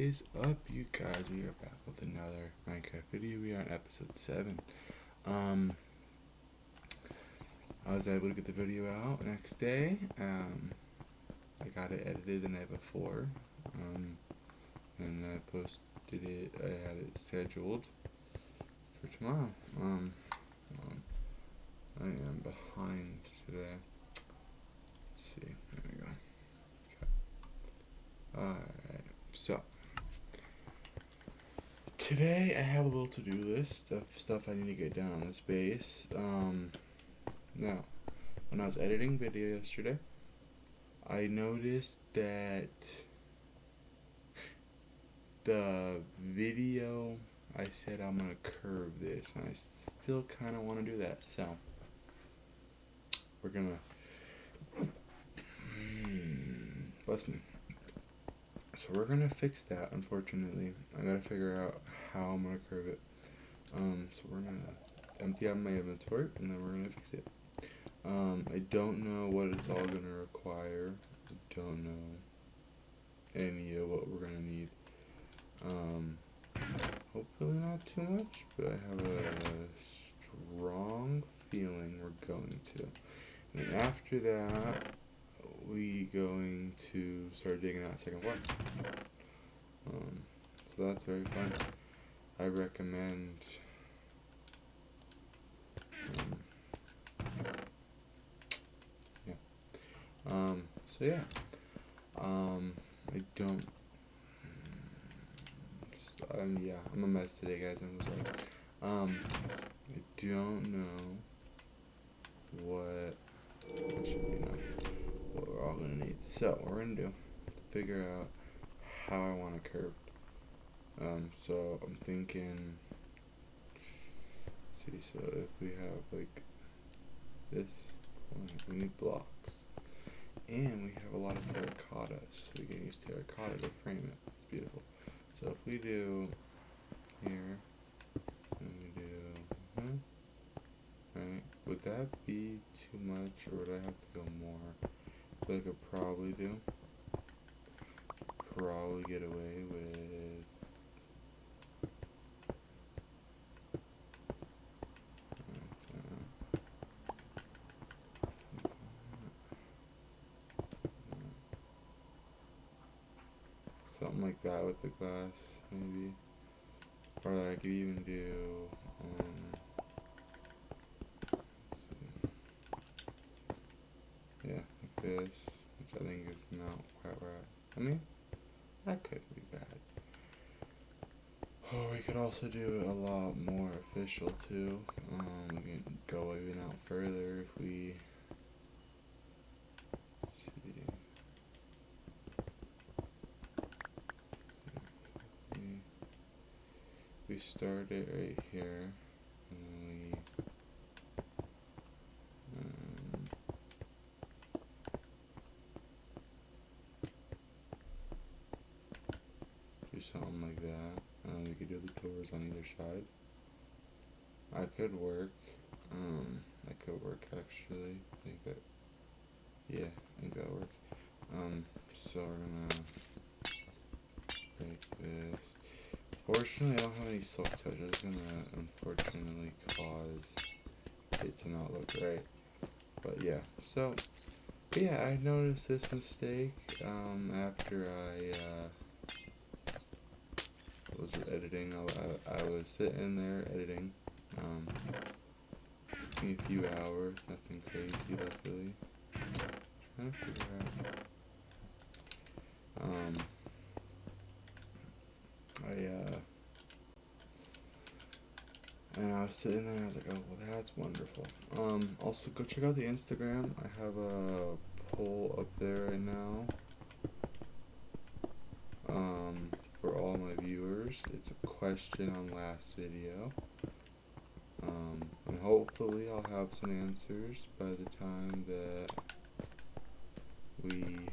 is up, you guys? We are back with another Minecraft video. We are on episode 7. I was able to get the video out next day. I got it edited the night before, and I posted it. I had it scheduled for tomorrow. I am behind today. Let's see. There we go. Okay. Alright, so today I have a little to-do list of stuff I need to get done on this base. Now, when I was editing video yesterday, I noticed that the video I said I'm gonna curve this, and I still kind of want to do that, so we're gonna bless me. So we're gonna fix that. Unfortunately, I gotta figure out how I'm gonna curve it. So we're gonna empty out my inventory, and then we're gonna fix it. I don't know what it's all gonna require. I don't know any of what we're gonna need. Hopefully not too much, but I have a strong feeling we're going to. And after that, we going to start digging out second floor. So that's very fun. I recommend so yeah, I don't yeah, I'm a mess today, guys. I'm sorry. I don't know what we're all gonna need. So what we're gonna do, figure out how I want it curved. So I'm thinking, let's see, so if we have like this, we need blocks. And we have a lot of terracotta, so we can use terracotta to frame it. It's beautiful. So if we do here, and we do, right, would that be too much, or would I have to go more? I feel like I probably do. Probably get away with something like that with the glass, maybe. Or I could even do, yeah, like this, which I think is not quite right. I mean, that could be bad. Oh, we could also do it a lot more official too. We can go even out further if we see. We start it right here, and we do something like that. We could do the doors on either side. I could work. That could work actually. I think that. Yeah, I think that works. So we're gonna break this. Fortunately, I don't have any silk touch. It's gonna unfortunately cause it to not look right. But yeah, so yeah, I noticed this mistake after I was editing. I was sitting there editing. Took me a few hours, nothing crazy luckily. Trying to figure out. And I was sitting there and I was like, oh, well, that's wonderful. Also, go check out the Instagram. I have a poll up there right now. For all my viewers. It's a question on last video. And hopefully I'll have some answers by the time that we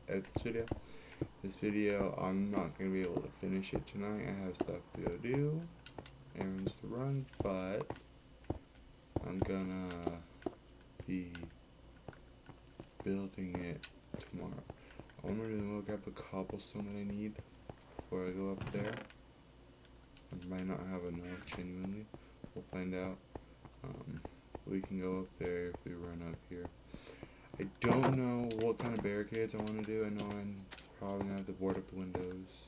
edit this video. This video, I'm not going to be able to finish it tonight. I have stuff to go do, errands to run, but I'm gonna be building it tomorrow. I'm gonna go grab the cobblestone that I need before I go up there. I might not have enough, genuinely. We'll find out. We can go up there if we run up here. I don't know what kind of barricades I want to do. I know I'm probably gonna have to board up the windows.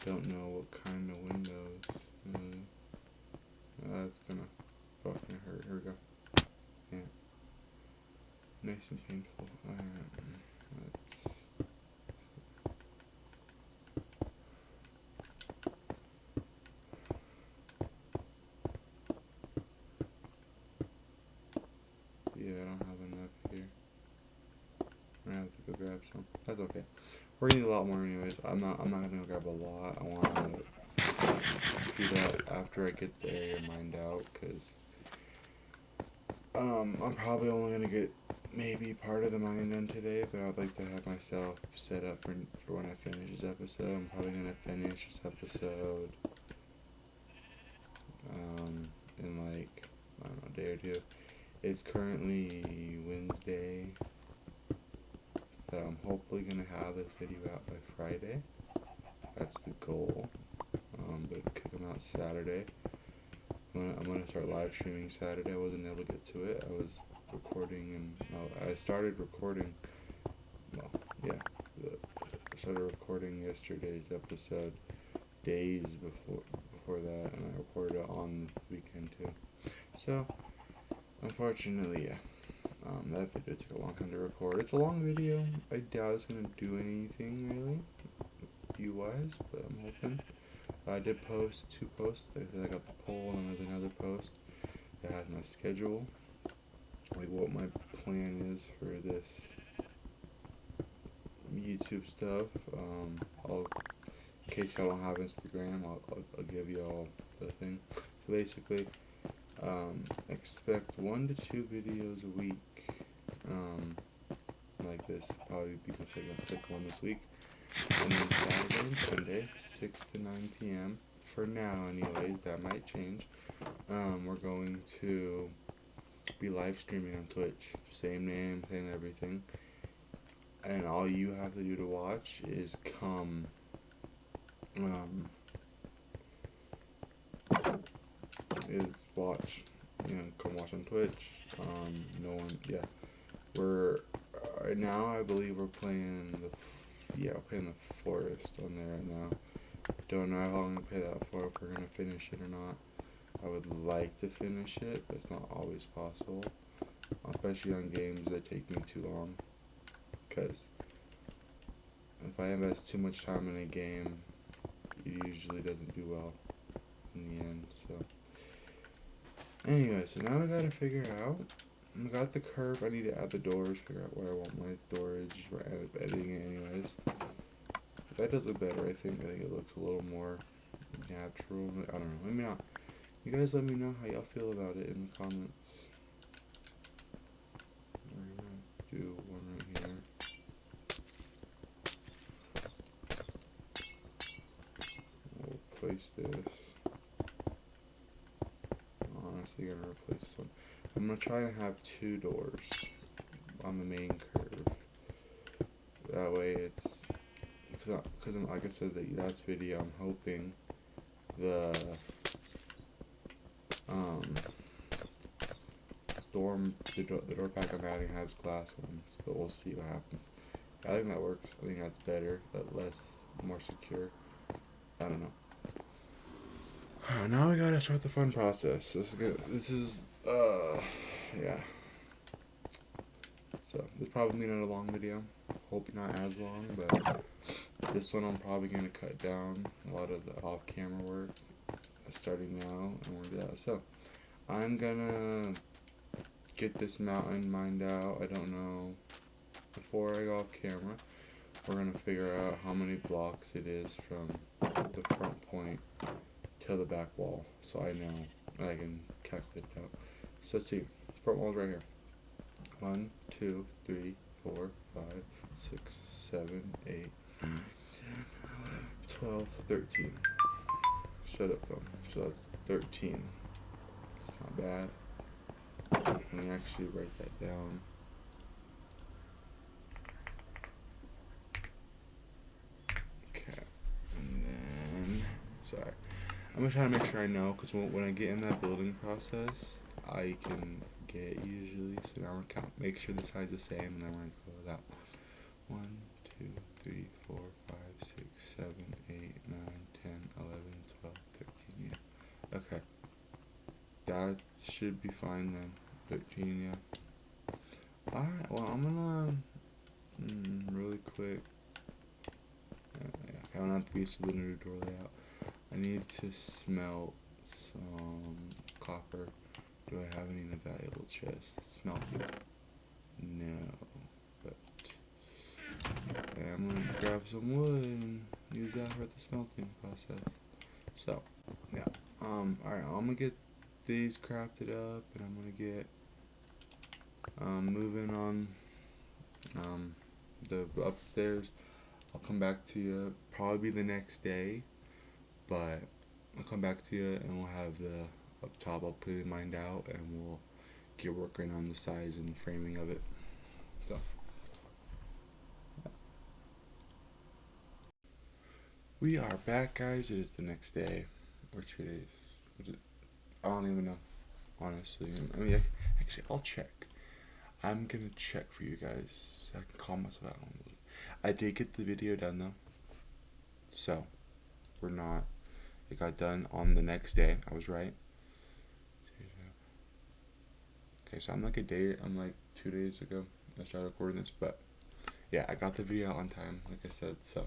Don't know what kind of windows. That's gonna fucking hurt. Here we go. Yeah. Nice and painful. Let's. Yeah, I don't have enough here. I'm gonna have to go grab some. That's okay. We're gonna need a lot more anyways. I'm not gonna go grab a lot. I wanna do that after I get the area mined out, cause I'm probably only gonna get maybe part of the mining done today, but I'd like to have myself set up for when I finish this episode. I'm probably gonna finish this episode in like, I don't know, a day or two. It's currently Wednesday, so I'm hopefully gonna have this video out by Friday. That's the goal. But it could come out Saturday. I'm gonna start live streaming Saturday. I wasn't able to get to it. I was recording I started recording. Well, yeah, I started recording yesterday's episode days before that, and I recorded it on the weekend too. So, unfortunately, yeah. That video took a long time to record. It's a long video. I doubt it's gonna do anything really, view-wise, but I'm hoping. I did post 2 posts. I got the poll, and there's another post that has my schedule, like what my plan is for this YouTube stuff. In case y'all don't have Instagram, I'll give y'all the thing. So basically, expect 1 to 2 videos a week, like this, probably because I got sick one this week. And then Saturday and Sunday, 6 to 9 p.m. For now, anyways, that might change. We're going to be live streaming on Twitch. Same name, same everything. And all you have to do to watch is come. Watch. Come watch on Twitch. No one, yeah. Right now, I believe we're playing we're playing the forest on there right now. Don't know how long to play that for, if we're gonna finish it or not. I would like to finish it, but it's not always possible. Especially on games that take me too long. Because if I invest too much time in a game, it usually doesn't do well in the end, so. Anyway, so now I gotta figure out. I got the curve. I need to add the doors, figure out where I want my storage. We're editing it anyways. That does look better, I think. I think it looks a little more natural. I don't know. Let me know. You guys let me know how y'all feel about it in the comments. We're gonna do one right here. We'll place this. Honestly, gonna replace this one. I'm gonna try and have 2 doors on the main curve. That way it's, because like I said, the last video, I'm hoping the door pack I'm adding has glass ones, but we'll see what happens. I think that works. I think that's better, but more secure. I don't know. Now we gotta start the fun process. This is good. Yeah. So, this probably not a long video. Hope not as long, but this one I'm probably gonna cut down a lot of the off-camera work starting now, and we'll do that. So, I'm gonna get this mountain mined out. I don't know. Before I go off camera, we're gonna figure out how many blocks it is from the front point to the back wall, so I know, and I can calculate it out. So let's see, front wall's right here. 1, 2, 3, 4, 5, 6, 7, 8, 9, 10, 11, 12, 13. shut up phone. So that's 13. It's not bad. Let me actually write that down. Okay. And then, sorry. I'm gonna try to make sure I know, because when I get in that building process, I can forget usually. So now we're count. Make sure the side's the same, and then we're gonna go with that one. 1, 2, 3, 4, 5, 6, 7, 8, 9, 10, 11, 12, 13. Yeah. Okay. That should be fine then. 13. Yeah. All right. Well, I'm gonna really quick. I don't have to use the new door layout. I need to smelt some copper. Do I have any in the valuable chest? Smelt it. No. But I'm gonna grab some wood and use that for the smelting process. So, yeah. Alright, I'm gonna get these crafted up, and I'm gonna get moving on the upstairs. I'll come back to you probably the next day, but I'll come back to you and we'll have the up top. I'll put it mined out and we'll get working on the size and framing of it. So we are back, guys. It is the next day or 2 days. I don't even know, honestly. I mean, actually, I'll check. I'm gonna check for you guys. I can call myself out on it. I did get the video done though, so we're not. It got done on the next day. I was right. Okay, so I'm like 2 days ago I started recording this, but yeah, I got the video out on time, like I said. So,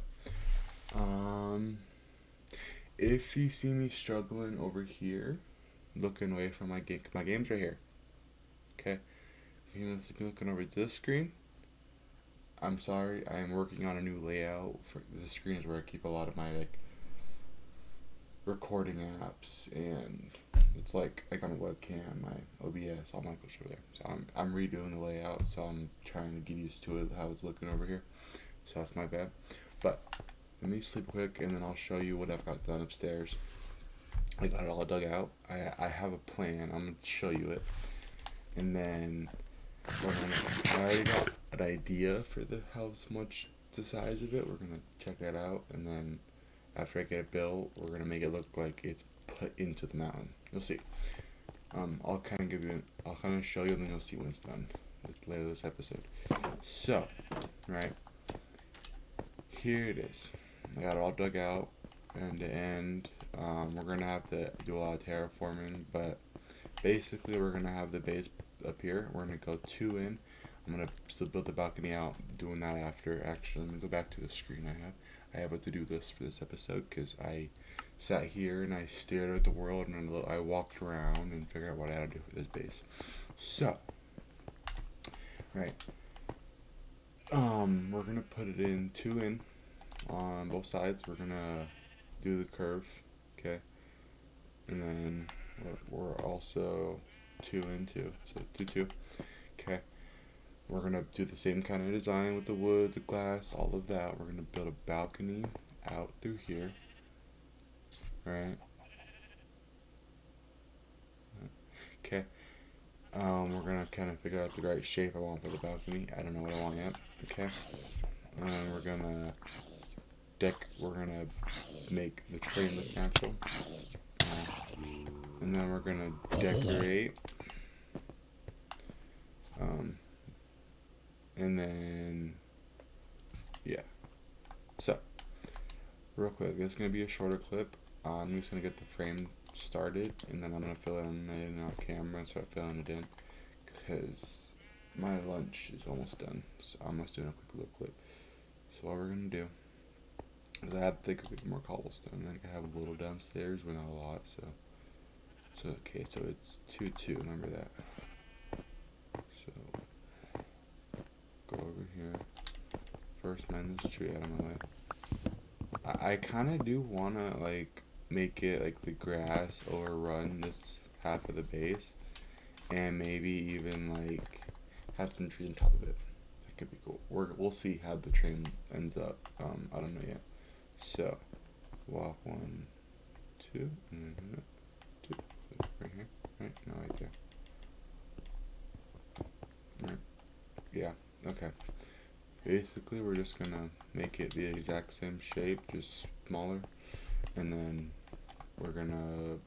if you see me struggling over here, looking away from my game's right here. Okay, if you see me looking over this screen, I'm sorry. I am working on a new layout. For this screen is where I keep a lot of my recording apps, and it's like on a webcam, my OBS, all my push over there. So I'm redoing the layout, so I'm trying to get used to it, how it's looking over here. So that's my bad. But let me sleep quick, and then I'll show you what I've got done upstairs. I got it all dug out. I have a plan. I'm gonna show you it, and then I already got an idea for how much the size of it. We're gonna check that out, and then after I get it built, we're gonna make it look like it's put into the mountain. You'll see. I'll kind of show you, and then you'll see when it's done. It's later this episode. So, right here it is. I got it all dug out, end to end. We're gonna have to do a lot of terraforming, but basically we're gonna have the base up here. We're gonna go 2 in. I'm gonna still build the balcony out. Doing that after. Actually, let me go back to the screen I have. I have to do this for this episode because I sat here and I stared at the world and I walked around and figured out what I had to do for this base. So, right. We're gonna put it in 2 in on both sides. We're gonna do the curve, okay, and then we're also 2 in 2, so 2 2. Okay. We're gonna do the same kind of design with the wood, the glass, all of that. We're gonna build a balcony out through here, right? Okay. We're gonna kind of figure out the right shape I want for the balcony. I don't know what I want yet. Okay. We're gonna make the train look natural, and then we're gonna decorate. And then, yeah. So, real quick, this is going to be a shorter clip. I'm just going to get the frame started, and then I'm going to fill it in off camera and start filling it in, because my lunch is almost done. So I'm just doing a quick little clip. So what we're going to do is I have to think of more cobblestone. I think I have a little downstairs, but not a lot. So okay, so it's 2-2, remember that. So go over here. First mend this tree out of my way. I kind of do want to make it like the grass overrun this half of the base, and maybe even have some trees on top of it. That could be cool. We'll see how the train ends up. I don't know yet. So walk 1, 2, 2, and then 2. So right here, right? No, right there. Right. Yeah, okay. Basically, we're just gonna make it the exact same shape, just smaller, and then we're gonna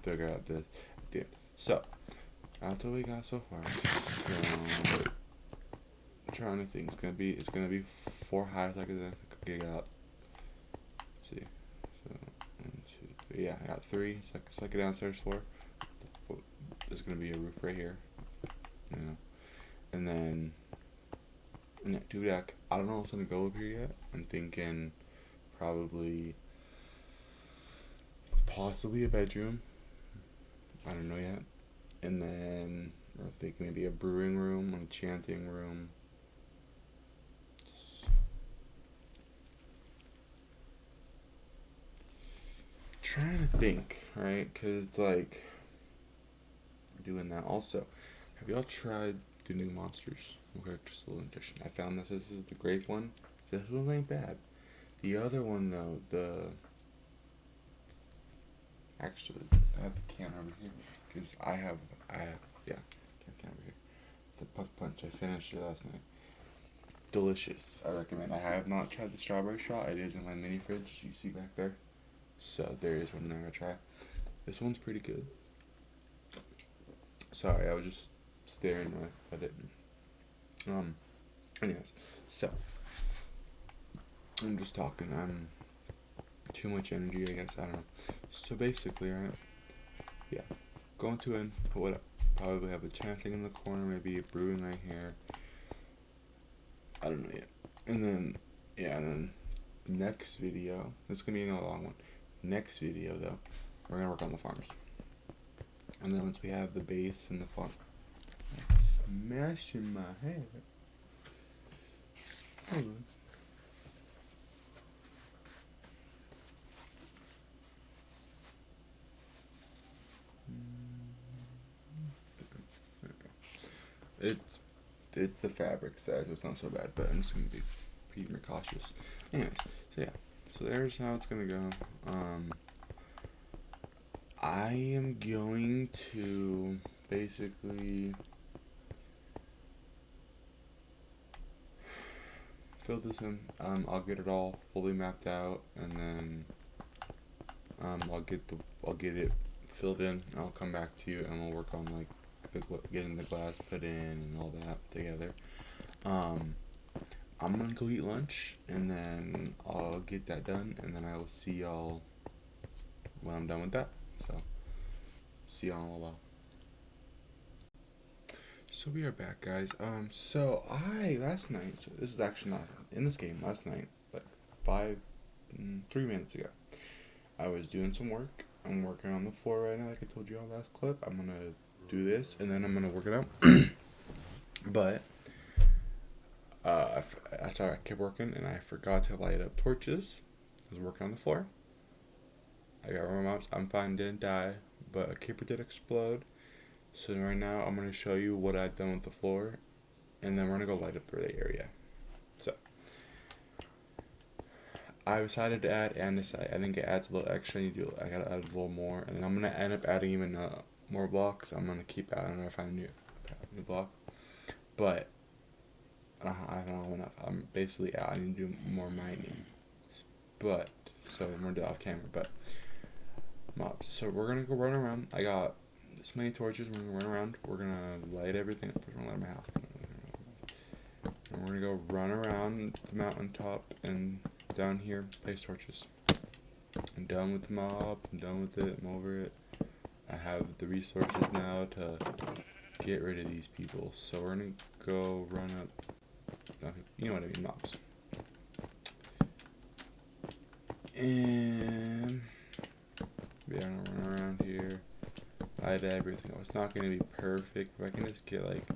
figure out this at the end. So, that's what we got so far. So, I'm trying to think. It's gonna be 4 highs like I got. Let's see. So 1, 2, 3. Yeah, I got 3. It's like a downstairs floor. There's gonna be a roof right here. You know, and then. Yeah, two deck. I don't know what's gonna go up here yet. I'm thinking probably possibly a bedroom. I don't know yet. And then I'm thinking maybe a brewing room, an enchanting room. Trying to think, right? Cause it's like doing that. Also, have y'all tried the new monsters? Okay, just a little addition. I found this. This is the grape one. This one ain't bad. The other one though, actually, I have the can over here because I have yeah, can over here. The Puff Punch. I finished it last night. Delicious. I recommend. I have not tried the strawberry shot. It is in my mini fridge. You see back there. So there is one I'm gonna try. This one's pretty good. Sorry, I was just staring at it. Anyways, so I'm just talking. I'm too much energy, I guess. I don't know. So basically, right? Yeah, going to end. What up? Probably have a chanting in the corner, maybe a brewing right here. I don't know yet. And then, yeah, and then next video. This is gonna be another long one. Next video though, we're gonna work on the farms. And then once we have the base and the farm, smashing my head. Hold on. It's the fabric size, so it's not so bad, but I'm just gonna be more cautious. Anyways, so yeah, so there's how it's gonna go. I am going to basically fill this in. I'll get it all fully mapped out, and then I'll get it filled in. And I'll come back to you, and we'll work on like getting the glass put in and all that together. I'm gonna go eat lunch, and then I'll get that done, and then I will see y'all when I'm done with that. So, see y'all in a little while. So we are back, guys. So last night, so this is actually not in this game, last night, like 3 minutes ago, I was doing some work. I'm working on the floor right now, like I told you all last clip. I'm gonna do this, and then I'm gonna work it out. But, I kept working, and I forgot to light up torches. I was working on the floor. I got warm ups. I'm fine, didn't die, but a creeper did explode. So right now I'm going to show you what I've done with the floor, and then we're going to go light up the area. So, I decided to add andesite. I think it adds a little extra. I got to add a little more, and then I'm going to end up adding even more blocks. I'm going to keep adding if I find a new block. But, I don't have enough. I'm basically I need to do more mining. But, so we're going to do it off camera, but mobs. So we're going to go run around. I got this many torches. We're gonna run around. We're gonna light everything up. We're gonna light my house. And we're gonna go run around the mountaintop and down here, place torches. I'm done with the mob. I'm done with it. I'm over it. I have the resources now to get rid of these people. So we're gonna go run up. You know what I mean, mobs. And yeah, I'm gonna run around here. Light everything. It's not gonna be perfect. If I can just get like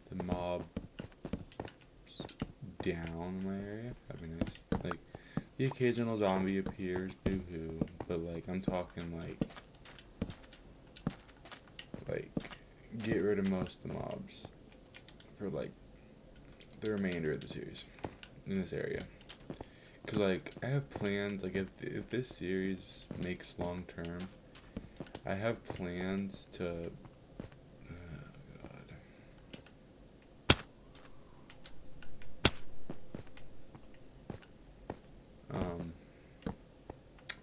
the mob down in my area, that'd be nice. Like the occasional zombie appears, boo-hoo. But like I'm talking like get rid of most of the mobs for like the remainder of the series in this area. Cause like I have plans. Like if this series makes long term, I have plans to. Um,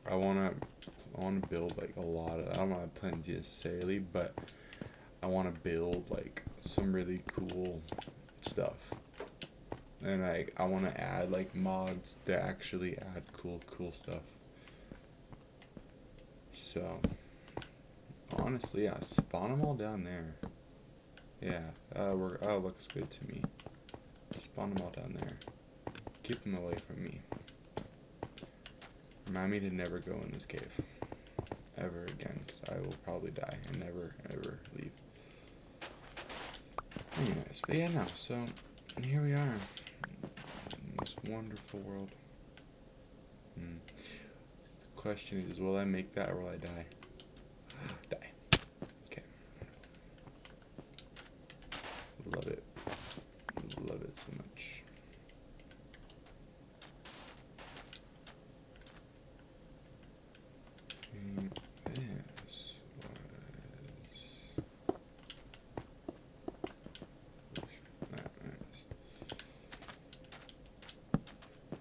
I wanna build like a lot of. I don't have plans necessarily, but I wanna build like some really cool stuff, and I wanna add like mods that actually add cool stuff. So honestly, yeah, spawn them all down there. Yeah, looks good to me. Spawn them all down there. Keep them away from me. Remind me to never go in this cave. Ever again, because I will probably die and never, ever leave. Anyways, but yeah, no, so here we are. In this wonderful world. The question is, will I make that or will I die? Die. Okay. Love it. Love it so much. This was.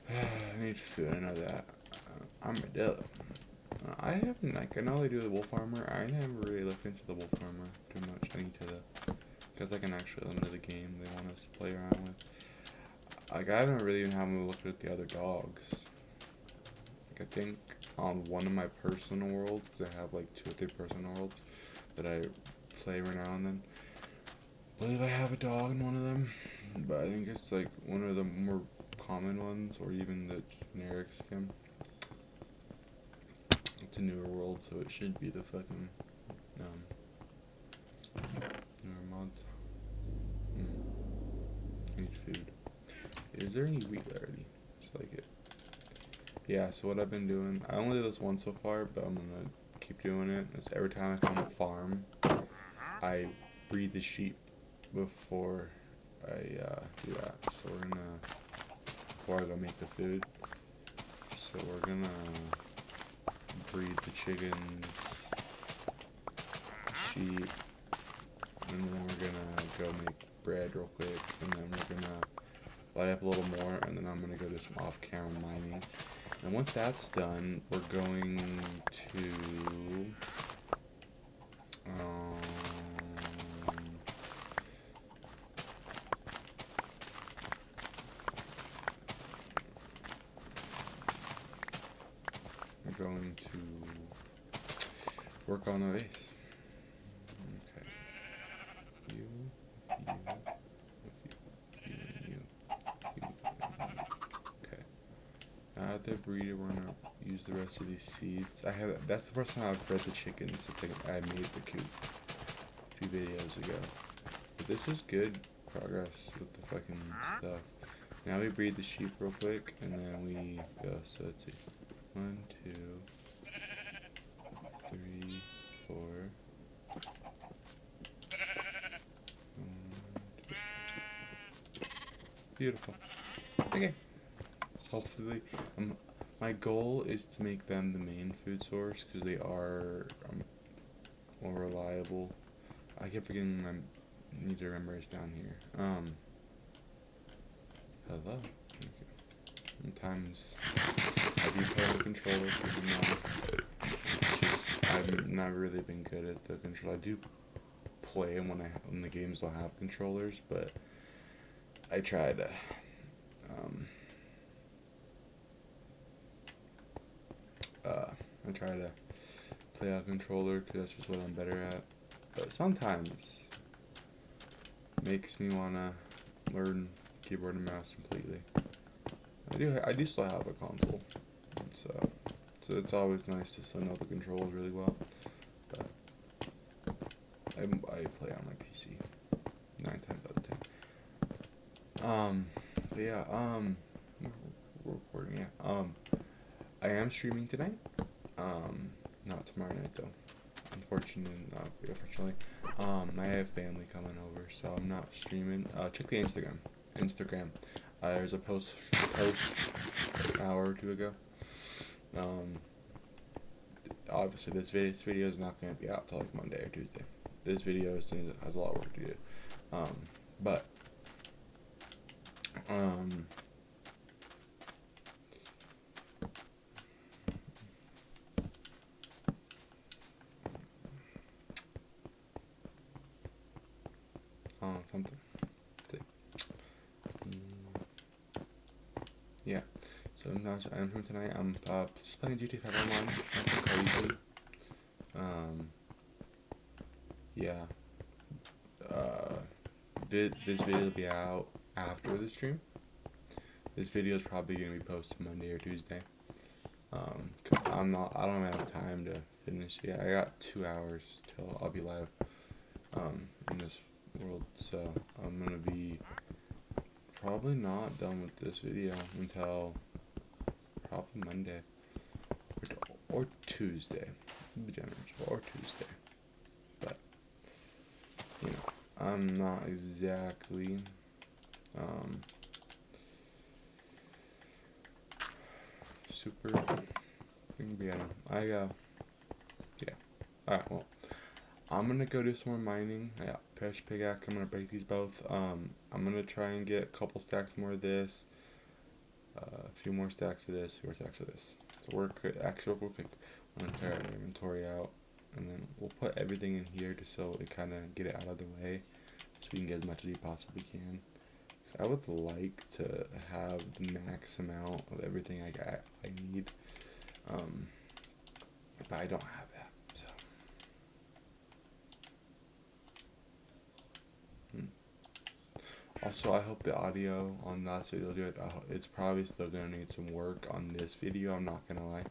I need food. I know that. Armadillo. I haven't, like, I know they do the wolf armor. I never really looked into the wolf armor too much. I need to, because like an actual element of the game they want us to play around with. Like, I haven't really even haven't looked at the other dogs. Like, I think on one of my personal worlds, because I have like 2 or 3 personal worlds that I play every now and then. I believe I have a dog in one of them, but I think it's like one of the more common ones, or even the generic skin. It's a newer world, so it should be the fucking newer mods. I need food. Is there any wheat already? Just like it. Yeah, so what I've been doing, I only did this once so far, but I'm gonna keep doing it. Is every time I come to farm, I breed the sheep before I do that. So we're gonna, before I go make the food, so we're gonna breed the chickens, sheep, and then we're gonna go make bread real quick, and then we're gonna light up a little more, and then I'm gonna go do some off-camera mining. And once that's done, we're going to work on the base. Okay. You. Okay. Now that they're breeded, we're gonna use the rest of these seeds. That's the first time I've bred the chickens since I made the coop a few videos ago. But this is good progress with the fucking stuff. Now we breed the sheep real quick, and then we go. So let's see. 1, 2, 3, 4. 1, 2. Beautiful. Okay. Hopefully, my goal is to make them the main food source because they are more reliable. I keep forgetting I need to remember it's down here. Hello. Sometimes I do play on the controller because I've not really been good at the controller. I do play them when the games don't have controllers, but I try to play on controller because that's just what I'm better at. But sometimes it makes me wanna learn keyboard and mouse completely. I do still have a console, so it's always nice to still know the controls really well. But I play on my PC 9 times out of 10. But yeah, we're recording. Yeah. I am streaming tonight. Not tomorrow night though. Unfortunately. I have family coming over, so I'm not streaming. Check the Instagram. There's a post an hour or two ago. Obviously this video is not going to be out till like Monday or Tuesday. This video has a lot of work to do. But something. Let's see. Yeah. So I'm home tonight. I'm just playing GTA 5 online. Nothing crazy. Yeah. This video will be out after the stream. This video is probably gonna be posted Monday or Tuesday. Cause I don't have time to finish. Yeah, I got 2 hours till I'll be live. In this world, so I'm gonna be probably not done with this video until probably Monday or Tuesday. Be generous, or Tuesday. But you know, I'm not exactly super. Yeah, yeah. Alright, well, I'm gonna go do some more mining. I got Pesh Pickaxe. I'm gonna break these both. I'm gonna try and get a couple stacks more of this, a few more stacks of this, a few more stacks of this. So actually real quick, I'm gonna tear our inventory out, and then we'll put everything in here just so we kind of get it out of the way, so we can get as much as we possibly can. I would like to have the max amount of everything I need, but I don't have that. So. Also, I hope the audio on last video good. It's probably still gonna need some work on this video. I'm not gonna lie.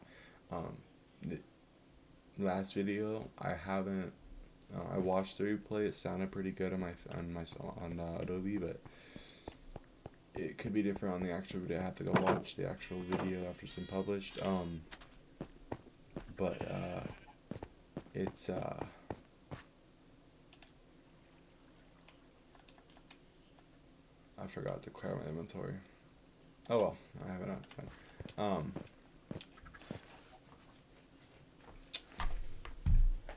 The last video I haven't. I watched the replay. It sounded pretty good on Adobe, but it could be different on the actual video. I have to go watch the actual video after it's been published. But it's I forgot to clear my inventory. Oh well, I have it out. It's fine.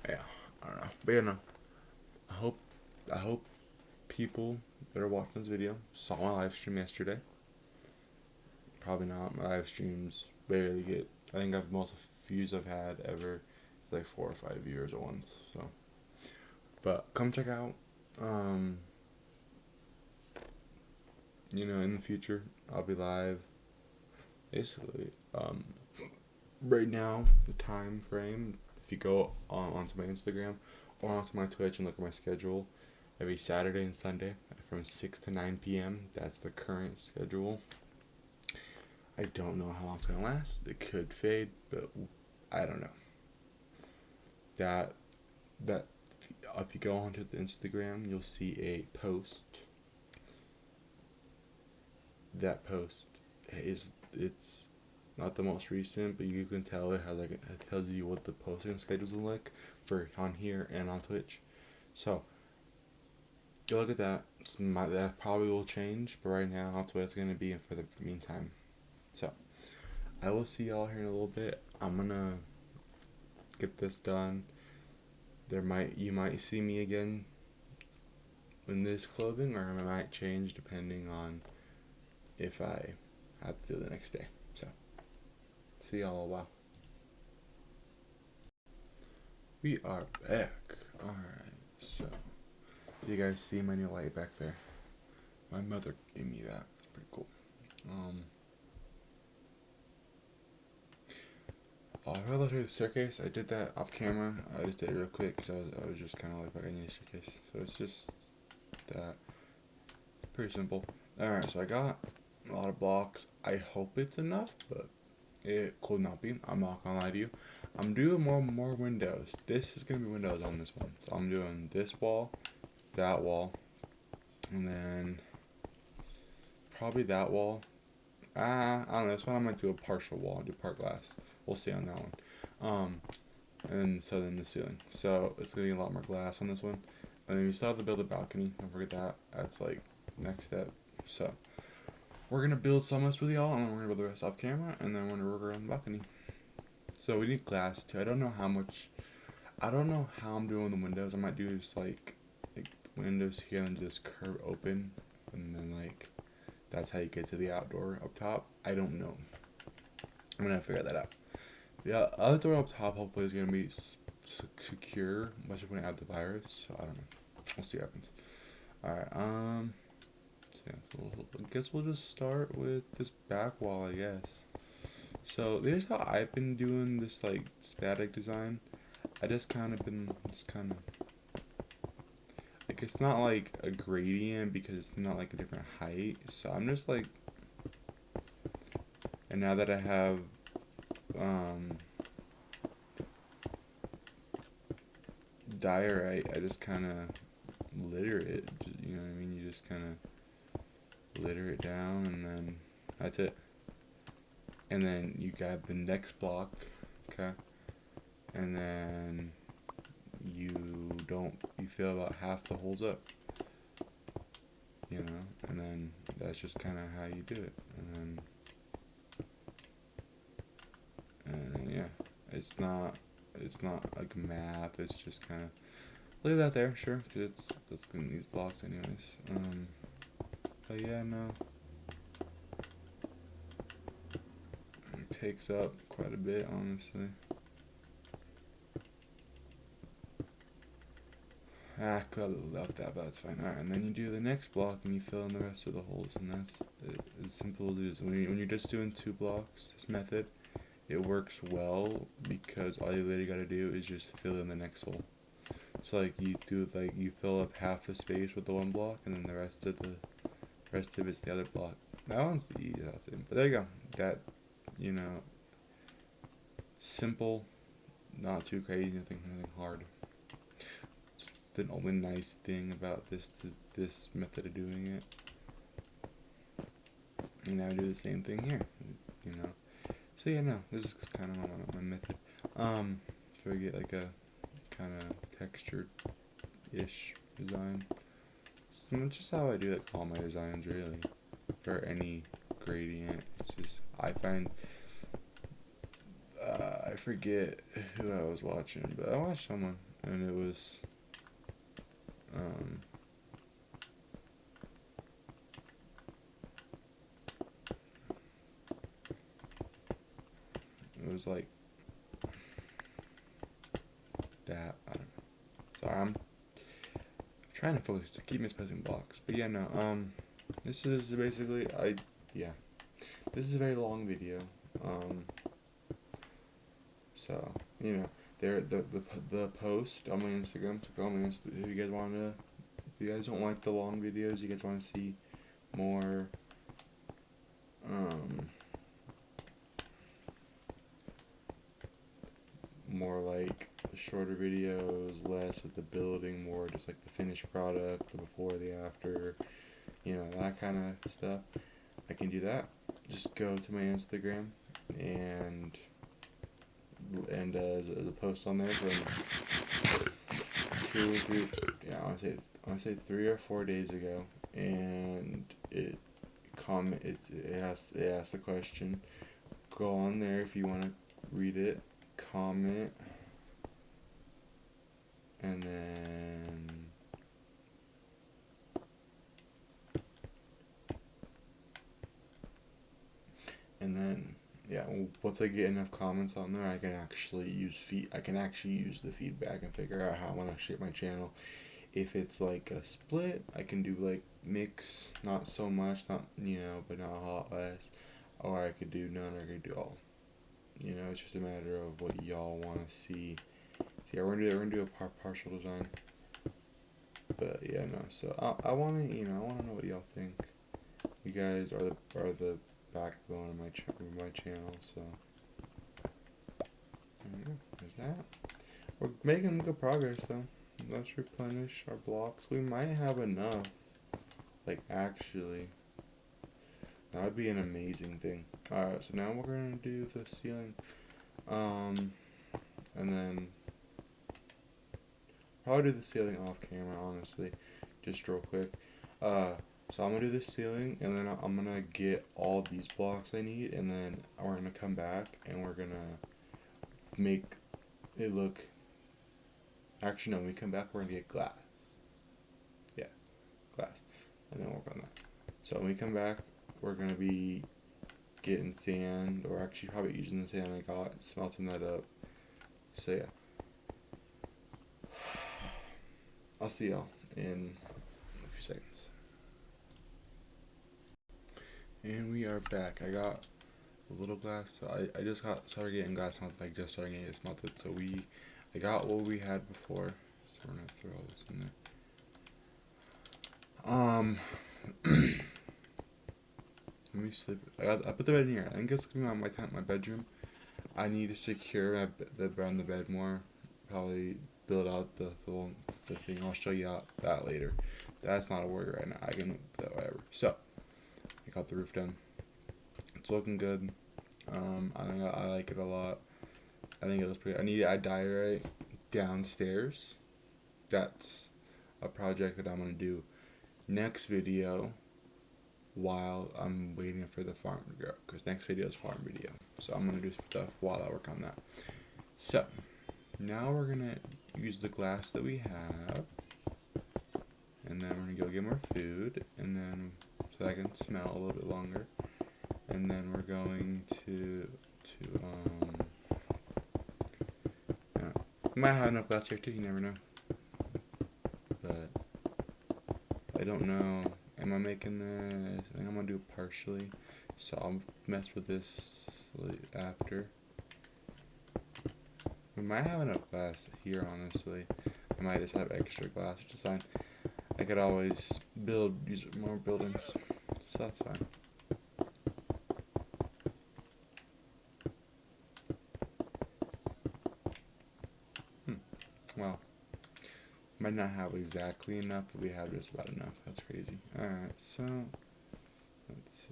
Yeah, I don't know, but you know, I hope people that are watching this video saw my live stream yesterday. Probably not. My live streams barely get. I think I've most views I've had ever, like 4 or 5 viewers at once. So, but come check out. You know, in the future, I'll be live. Basically, right now, the time frame. If you go onto my Instagram or onto my Twitch and look at my schedule, every Saturday and Sunday from 6 to 9 p.m. That's the current schedule. I don't know how long it's gonna last. It could fade, but I don't know. That if you go onto the Instagram, you'll see a post. That post it's not the most recent, but you can tell it tells you what the posting schedules look like for on here and on Twitch. So go look at that. That probably will change, but right now that's what it's gonna be for the meantime. So I will see y'all here in a little bit. I'm gonna get this done. You might see me again in this clothing, or I might change depending on if I have to do the next day. So see y'all a while. We are back. Alright, so you guys see my new light back there? My mother gave me that. It's pretty cool. I'll go to the staircase. I did that off camera. I just did it real quick because I was just kind of like, I need a staircase. So it's just that. Pretty simple. Alright, so I got a lot of blocks. I hope it's enough, but it could not be. I'm not gonna lie to you. I'm doing more windows. This is gonna be windows on this one. So I'm doing this wall, that wall, and then probably that wall. I don't know. This one I might do a partial wall, do part glass. We'll see on that one. And so then the ceiling. So it's gonna be a lot more glass on this one. And then we still have to build a balcony. Don't forget that. That's like next step. So we're gonna build some of this with y'all, and then we're gonna build the rest off camera, and then we're gonna work around the balcony. So we need glass too. I don't know how I'm doing with the windows. I might do just like windows here and just curve open, and then like that's how you get to the outdoor up top. I don't know. I'm gonna figure that out. The outdoor up top hopefully is gonna be secure, especially when I add the virus. So I don't know. We'll see what happens. All right. So yeah, I guess we'll just start with this back wall, I guess. So here's how I've been doing this like static design. I just kind of like, it's not like a gradient because it's not like a different height. So I'm just like, and now that I have diorite, I just kind of litter it. You know what I mean? You just kind of litter it down, and then that's it. And then you got the next block, okay? And then you fill about half the holes up, you know? And then that's just kind of how you do it. And yeah, it's not like math. It's just kind of leave that there, sure, because that's in these blocks anyways. But yeah, no. It takes up quite a bit, honestly. I could have left that, but that's fine. Alright, and then you do the next block and you fill in the rest of the holes, and that's as simple as it is. When you're just doing 2 blocks, this method, it works well because all you literally gotta do is just fill in the next hole. So like you fill up half the space with the 1 block, and then the rest of it's the other block. That one's the easiest thing. But there you go. That, you know, simple, not too crazy, nothing hard. The only nice thing about this method of doing it. And now I do the same thing here, you know. So yeah, no, this is kind of my method. So I get like a kind of textured-ish design. It's just how I do like all my designs, really. For any gradient, it's just I find. I forget who I was watching, but I watched someone, and it was. It was like that. I don't know. Sorry, I'm trying to focus to keep misplacing blocks. But yeah, no. This is basically This is a very long video. So you know, the post on my Instagram. So go on my If you guys if you guys don't like the long videos, you guys want to see more. More like shorter videos, less of the building, more just like the finished product, the before, the after, you know, that kind of stuff. I can do that. Just go to my Instagram and as a post on there from 2 or 3, I want to say 3 or 4 days ago, and it asks the question. Go on there if you want to read it. Comment, and then yeah, once I get enough comments on there, I can actually use the feedback and figure out how I want to shape my channel. If it's like a split, I can do like mix, not so much, but not a lot less, or I could do none, or I could do all. You know, it's just a matter of what y'all want to see. Yeah, we're gonna do a partial design. But yeah, no. So I want to know what y'all think. You guys are the backbone of my channel. So there's that. We're making good progress though. Let's replenish our blocks. We might have enough. Like actually. That would be an amazing thing. Alright, so now we're going to do the ceiling. And then probably do the ceiling off camera, honestly. Just real quick. So I'm gonna do the ceiling, and then I'm gonna get all these blocks I need, and then we're gonna come back and we're gonna make it look. Actually, no. When we come back, we're gonna get glass. Yeah, glass, and then work on that. So when we come back, we're gonna be getting sand, or actually probably using the sand I got, smelting that up. So yeah, I'll see y'all in a few seconds. And we are back. I got a little glass. So I just started getting glass smelted, like just starting getting it smelted. So I got what we had before. So we're gonna throw all this in there. Let me sleep. I put the bed in here. I think it's gonna be my bedroom. I need to secure the bed more. Probably build out the thing. I'll show you that later. That's not a word right now. I can whatever. So I got the roof done. It's looking good. I like it a lot. I think it looks pretty. I need to add diorite downstairs. That's a project that I'm gonna do next video while I'm waiting for the farm to grow, because next video is farm video. So I'm gonna do some stuff while I work on that. So now we're gonna use the glass that we have, and then we're gonna go get more food, and then so that I can smell a little bit longer, and then we're going to we might have enough glass here too. You never know, but I don't know. Am I making this? I think I'm gonna do it partially, so I'll mess with this after. We might have enough glass here, honestly. I might just have extra glass, which is fine. I could always use more buildings, so that's fine. Well, might not have exactly enough, but we have just about enough. That's crazy. Alright, so let's see.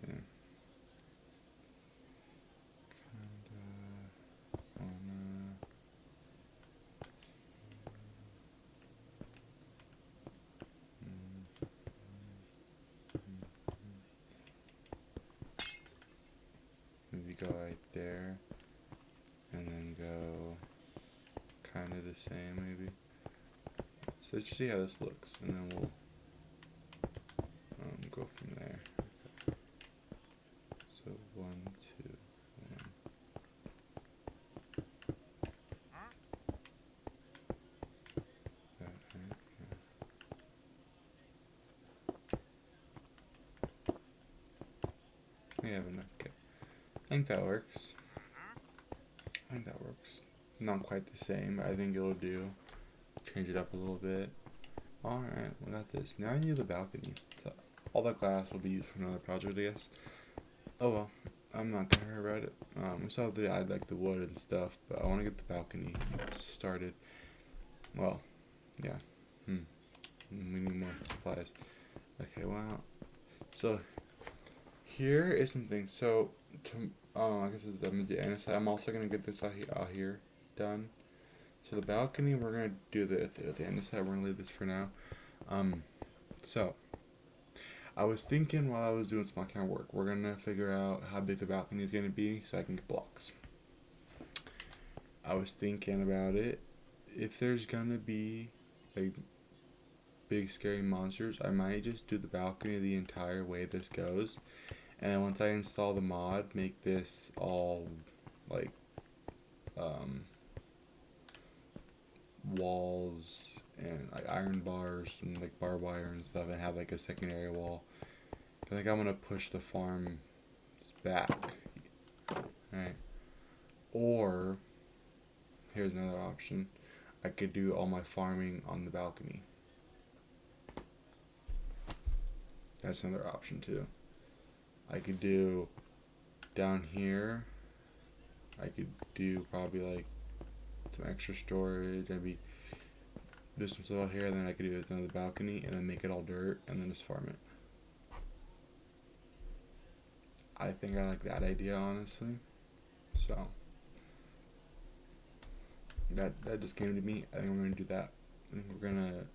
Maybe go right there, and then go kind of the same, maybe. So let's see how this looks, and then we'll go from there. Okay. So 1, 2, 1. That, right? Yeah. We have enough. Okay. I think that works. Not quite the same, but I think it'll do. Change it up a little bit. Alright, we got this. Now I need the balcony. So all that glass will be used for another project, I guess. Oh well, I'm not gonna hurry about it. We still have to add like the wood and stuff, but I want to get the balcony started. Well, yeah. We need more supplies. Okay, wow. So here is something. So I guess I'm gonna do inside. I'm also gonna get this out here done. So the balcony, we're gonna do the end side. We're gonna leave this for now. So I was thinking while I was doing some camera work, we're gonna figure out how big the balcony is gonna be so I can get blocks. I was thinking about it. If there's gonna be like big scary monsters, I might just do the balcony the entire way this goes, and then once I install the mod, make this all like walls and like iron bars and like barbed wire and stuff, and have like a secondary wall. I think I'm gonna push the farm back. Right. Or here's another option. I could do all my farming on the balcony. That's another option too. I could do down here. I could do probably like some extra storage, maybe do some stuff out here, and then I could do another balcony and then make it all dirt and then just farm it. I think I like that idea, honestly. So that just came to me. I think we're gonna do that. I think we're gonna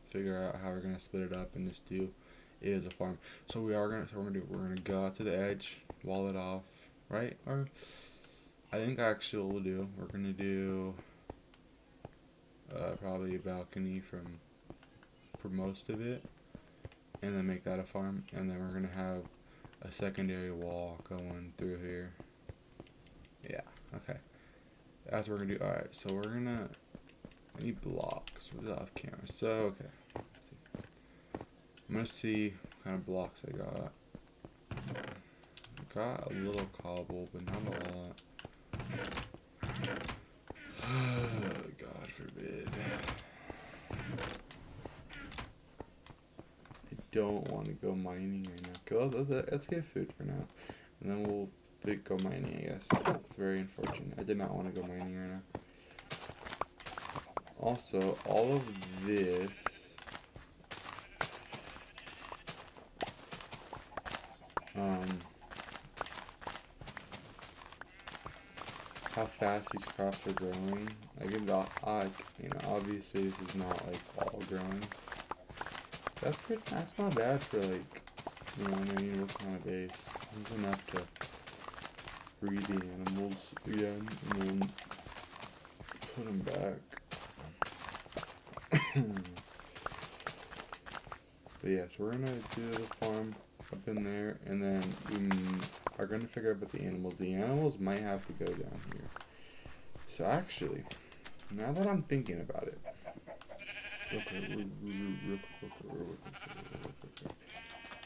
figure out how we're gonna split it up and just do is a farm. So we're gonna go out to the edge, wall it off, right? Or I think actually what we'll do, we're gonna do probably a balcony for most of it, and then make that a farm, and then we're gonna have a secondary wall going through here. Yeah, okay. That's what we're gonna do. Alright, so we're gonna, I need blocks. What's off camera? So, okay. Let's see. I'm gonna see what kind of blocks I got. Got a little cobble, but not a lot. God forbid. I don't want to go mining right now. Let's get food for now, and then we'll go mining, I guess. It's very unfortunate. I did not want to go mining right now. Also, all of this how fast these crops are growing. I give it obviously this is not like all growing. That's not bad for like, when you're working on a base. It's enough to breed the animals again and then put them back. But yes, we're gonna do the farm up in there, and then we are gonna figure out about the animals. The animals might have to go down here. So actually, now that I'm thinking about it,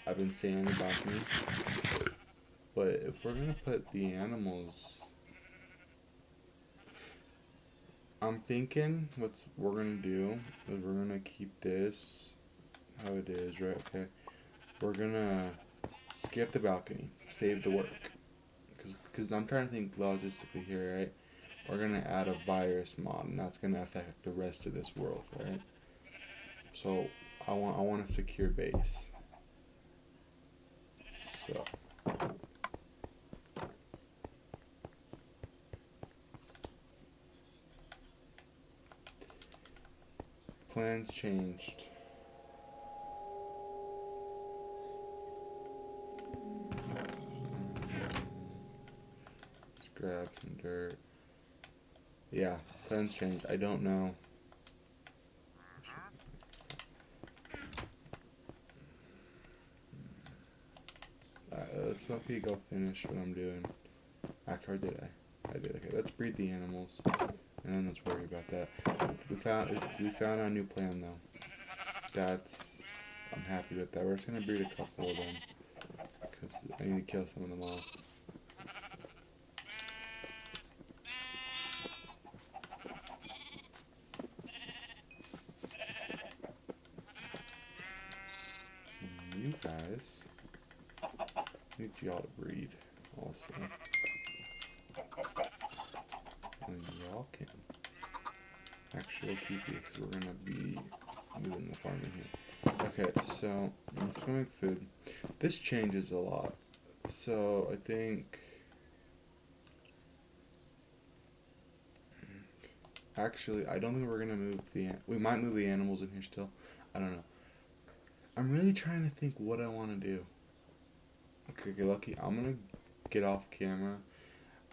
I've been saying about me, but if we're gonna put the animals, I'm thinking what we're gonna do is we're gonna keep this how it is, right? Okay, we're gonna skip the balcony, save the work, because I'm trying to think logistically here, right? We're gonna add a virus mod, and that's gonna affect the rest of this world, right? So I want a secure base. So plans changed. Let's grab some dirt. Yeah, plans changed. I don't know. Let's okay, go finish what I'm doing. Actually, I did. Okay, let's breed the animals, and then let's worry about that. We found a new plan though. I'm happy with that. We're just gonna breed a couple of them because I need to kill some of them off. You guys need y'all to breed also. And y'all can actually keep these because we're gonna be moving the farm in here. Okay, so I'm just gonna make food. This changes a lot. So I think actually I don't think we're gonna move we might move the animals in here still. I don't know. I'm really trying to think what I want to do. Okay, lucky. I'm gonna get off camera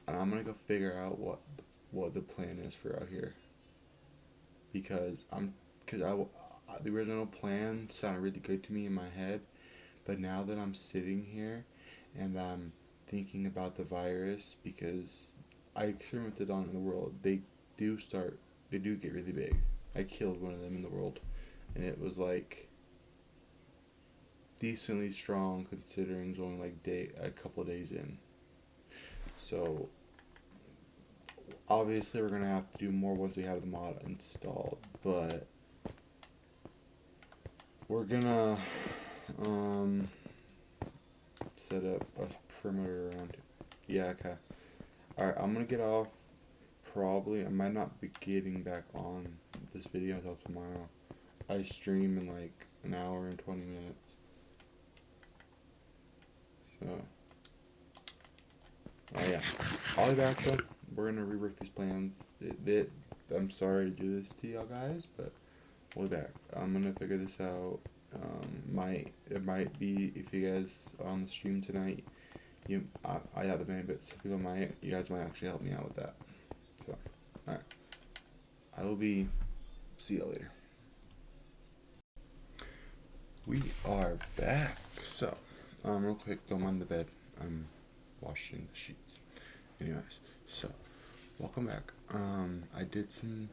and I'm gonna go figure out what the plan is for out here. Because the original plan sounded really good to me in my head, but now that I'm sitting here and I'm thinking about the virus, because I experimented on in the world, they do get really big. I killed one of them in the world, and it was like decently strong considering it's only like a couple of days in. So obviously we're gonna have to do more once we have the mod installed, but we're gonna set up a perimeter around it. Yeah, okay. Alright, I'm gonna get off. Probably I might not be getting back on this video until tomorrow. I stream in like an hour and 20 minutes. So yeah, I'll be back though. We're gonna rework these plans. I'm sorry to do this to y'all guys, but we'll be back. I'm gonna figure this out It might be, if you guys are on the stream tonight, I have the many, but some people might, you guys might actually help me out with that. So, alright. I will be, see you later. We are back. So, real quick, don't mind the bed. I'm washing the sheets. Anyways, so, welcome back. I did some,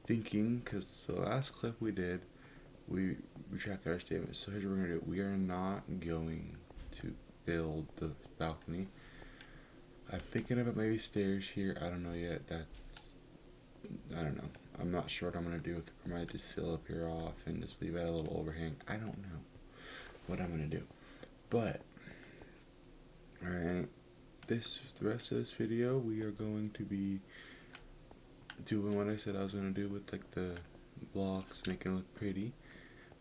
thinking, because the last clip we did, we retracted our statement. So here's what we're going to do. We are not going to build the balcony. I'm thinking about maybe stairs here. I don't know yet. I don't know. I'm not sure what I'm going to do with it. I might just seal up here off and just leave it a little overhang. I don't know what I'm going to do. But, alright, the rest of this video, we are going to be doing what I said I was going to do with like the blocks, making it look pretty.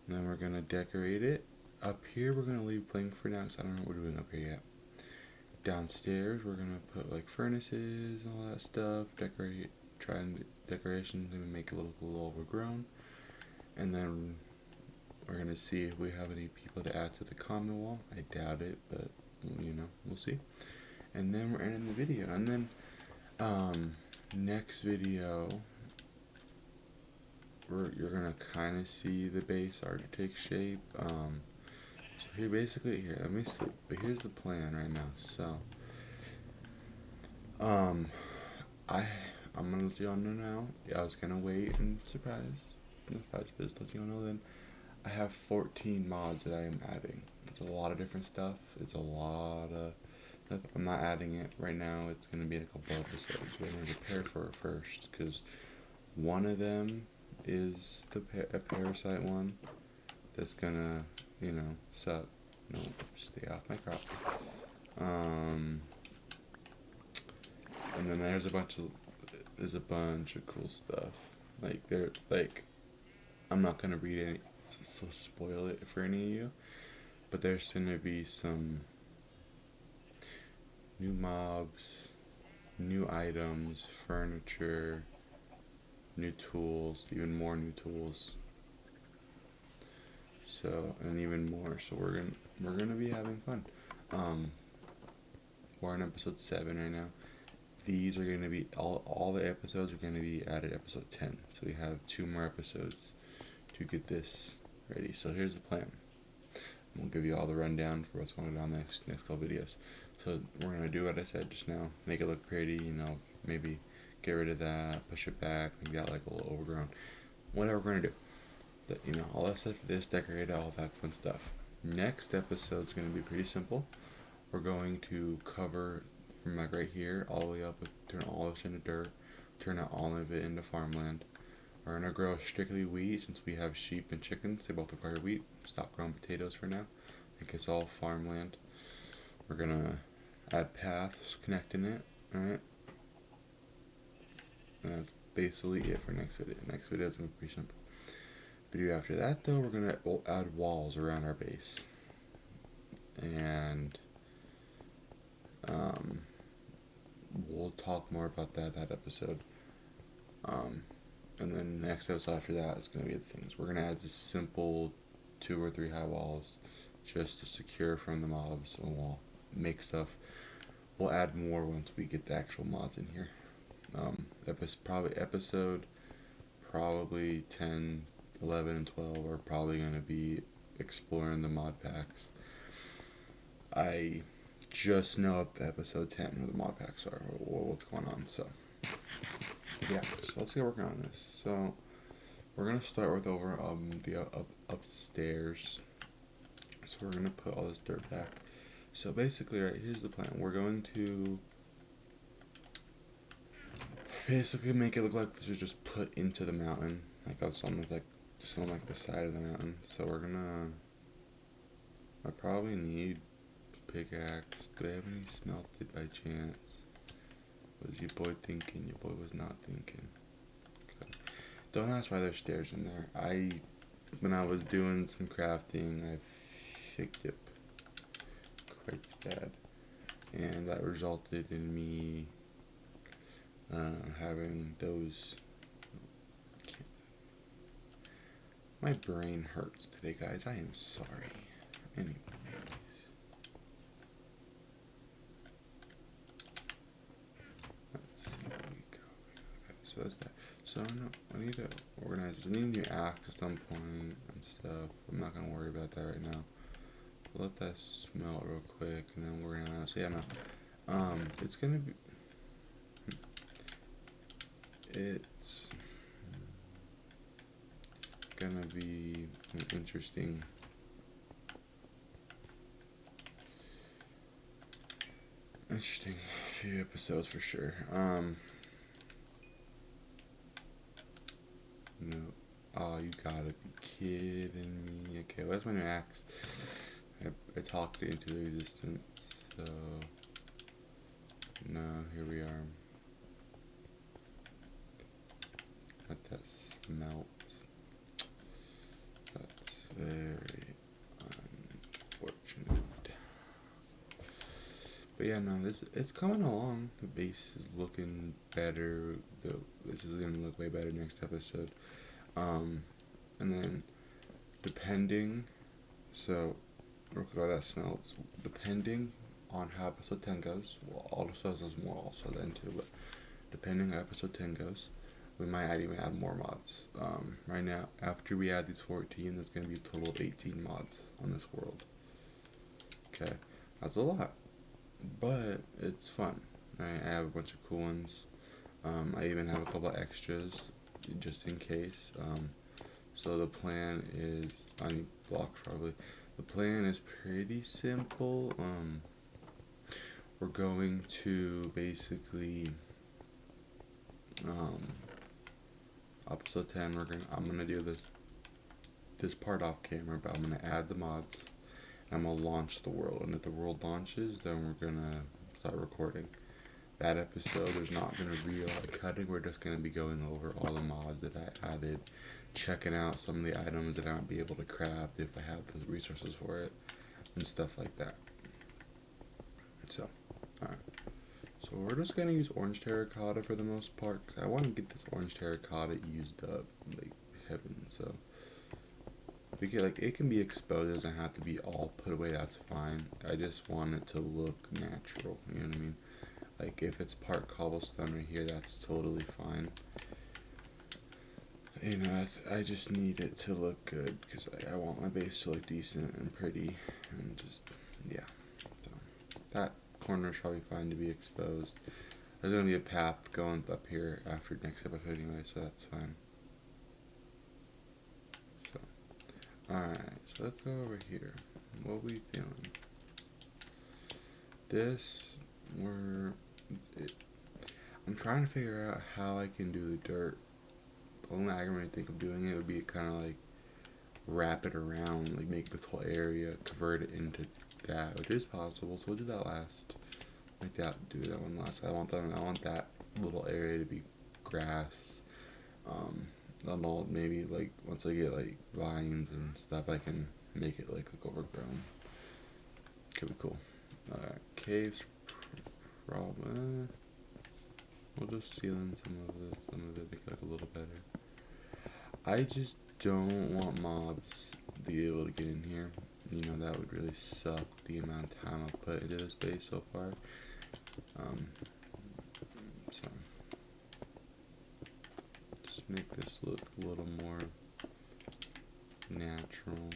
And then we're going to decorate it. Up here, we're going to leave blank for now, because I don't know what we're doing up here yet. Downstairs, we're going to put like furnaces and all that stuff, decorations, and make it look a little overgrown. And then we're going to see if we have any people to add to the comment wall. I doubt it, but you know, we'll see. And then we're ending the video. And then next video, you're gonna kind of see the base start to take shape. So here, basically, let me see. But here's the plan right now. So, I'm gonna let y'all know now. I was gonna wait and surprise, but just let y'all know. Then I have 14 mods that I am adding. It's a lot of different stuff. It's a lot of stuff. I'm not adding it right now. It's gonna be in a couple episodes. We're gonna prepare for it first, because one of them is a parasite one that's gonna, you know, suck. No, stay off my crop. And then there's a bunch of cool stuff. I'm not gonna read any, so spoil it for any of you. But there's gonna be some new mobs, new items, furniture, new tools, even more new tools. So, and even more. So we're gonna be having fun. We're on episode 7 right now. These are gonna be all the episodes are gonna be added episode 10. So we have 2 more episodes to get this ready. So here's the plan. We'll give you all the rundown for what's going on next couple videos. So we're gonna do what I said just now. Make it look pretty. You know, maybe get rid of that, push it back, make that like a little overgrown. Whatever we're gonna do. You know, all that stuff for this, decorate it, all that fun stuff. Next episode's gonna be pretty simple. We're going to cover from like right here all the way up, turn all this into dirt, turn all of it into farmland. We're gonna grow strictly wheat since we have sheep and chickens. They both require wheat. Stop growing potatoes for now. I think it's all farmland. We're gonna add paths connecting it. Alright. And that's basically it for next video. Next video is gonna be pretty simple. Video after that, though, we're gonna add walls around our base. And we'll talk more about that episode. And then next episode after that is gonna be the things. We're gonna add just simple 2 or 3 high walls just to secure from the mobs, and we'll make stuff. We'll add more once we get the actual mods in here. Episode 10, 11, and 12 are probably gonna be exploring the mod packs. I just know up to episode 10 where the mod packs are, or what's going on. So yeah, so let's get working on this. So we're gonna start with over the upstairs. So we're gonna put all this dirt back. So basically, right, here's the plan. We're going to basically make it look like this was just put into the mountain, like on something like the side of the mountain. So we're gonna. I probably need pickaxe. Do I have any smelted by chance? What was your boy thinking? Your boy was not thinking. Okay. Don't ask why there's stairs in there. When I was doing some crafting, I faked it quite bad, and that resulted in me having those My brain hurts today, guys. I am sorry. Anyways. Let's see what we got. Okay, so that's that. So no, I need to organize this. I need a new axe at some point and stuff. I'm not gonna worry about that right now. Let that smelt real quick, and then we're gonna. So yeah, no. It's gonna be. It's gonna be an interesting few episodes for sure. No. Oh, you gotta be kidding me. Okay, what's my new axe? I talked it into existence, so no, here we are. Let that smelt. That's very unfortunate. But yeah, no, it's coming along. The base is looking better. This is gonna look way better next episode. And then depending, so real quick how that smells. Depending on how episode 10 goes, well, also there's more also then too, but depending how episode 10 goes, we might even add more mods. Right now, after we add these 14, there's gonna be a total of 18 mods on this world. Okay, that's a lot, but it's fun. Right? I have a bunch of cool ones. I even have a couple of extras just in case. So the plan is, I need blocks probably. The plan is pretty simple. We're going to basically, episode 10, I'm gonna do this part off camera, but I'm gonna add the mods. I'm gonna launch the world, and if the world launches, then we're gonna start recording. That episode, there's not gonna be a lot of cutting. We're just gonna be going over all the mods that I added, checking out some of the items that I might be able to craft if I have the resources for it, and stuff like that. So, alright. So we're just gonna use orange terracotta for the most part, because I want to get this orange terracotta used up, like heaven. So we can, like, it can be exposed, it doesn't have to be all put away. That's fine. I just want it to look natural. You know what I mean? Like if it's part cobblestone right here, that's totally fine. You know, I just need it to look good because I want my base to look decent and pretty, and just yeah. So that corner is probably fine to be exposed. There's gonna be a path going up here after next episode anyway, so that's fine. So, alright, so let's go over here. What are we feeling? I'm trying to figure out how I can do the dirt. The only way I can really think of doing it would be kind of like wrap it around, like make this whole area, convert it into that, which is possible. So we'll do that last. Like that, do that one last. I want that little area to be grass. Maybe like once I get like vines and stuff, I can make it like overgrown. Could be cool. Caves, problem. We'll just seal in some of it, make it look a little better. I just don't want mobs to be able to get in here. You know, that would really suck the amount of time I've put into this base so far. So just make this look a little more natural.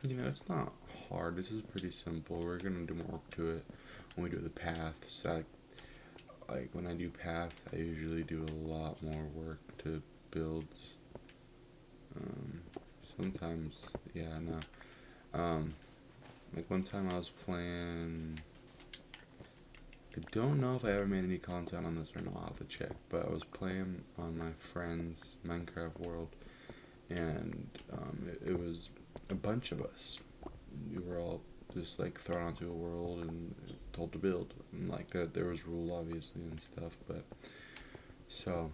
You know, it's not hard. This is pretty simple. We're gonna do more work to it when we do the paths. Like when I do path, I usually do a lot more work to builds. Sometimes, yeah, no. Like one time I was playing, I don't know if I ever made any content on this or not, I'll have to check, but I was playing on my friend's Minecraft world, and it was a bunch of us. We were all just like thrown onto a world and told to build, and like there was rule obviously and stuff, but so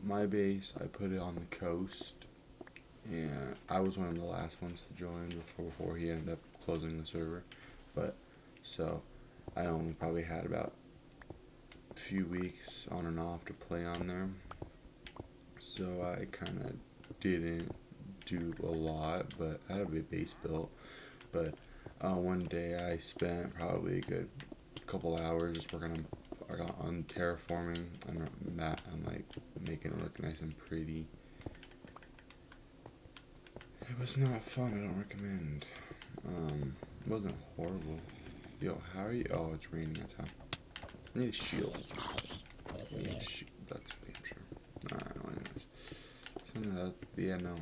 my base, I put it on the coast, and I was one of the last ones to join before he ended up closing the server. But so I only probably had about a few weeks on and off to play on there, So I kind of didn't do a lot, but I had a big base built. But one day I spent probably a good couple hours just working on terraforming and that and like making it look nice and pretty. It was not fun. I don't recommend. It wasn't horrible. Yo, how are you? Oh, it's raining. That's how. I need a shield. I need a shield. That's damn sure. Alright, well, anyways. Some of that. Yeah, no.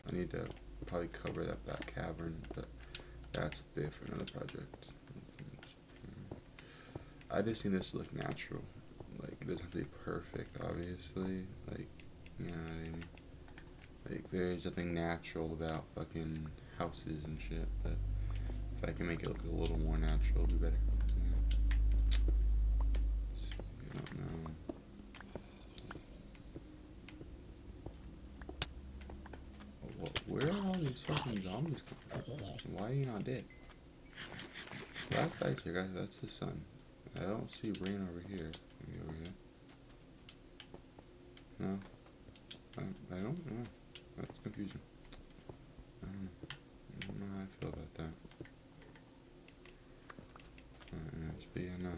I need to probably cover that back cavern, but that's there for another project. I just need this to look natural. Like, it doesn't have to be perfect, obviously. Like, you know what I mean? Like, there's nothing natural about fucking houses and shit, but if I can make it look a little more natural, it'll be better. Yeah. I don't know. Where are all these fucking zombies coming from? Why are you not dead? Last I checked, guys, that's the sun. I don't see rain over here. Maybe over here. No. I don't know. That's confusing. I don't know how I feel about that. But yeah, no,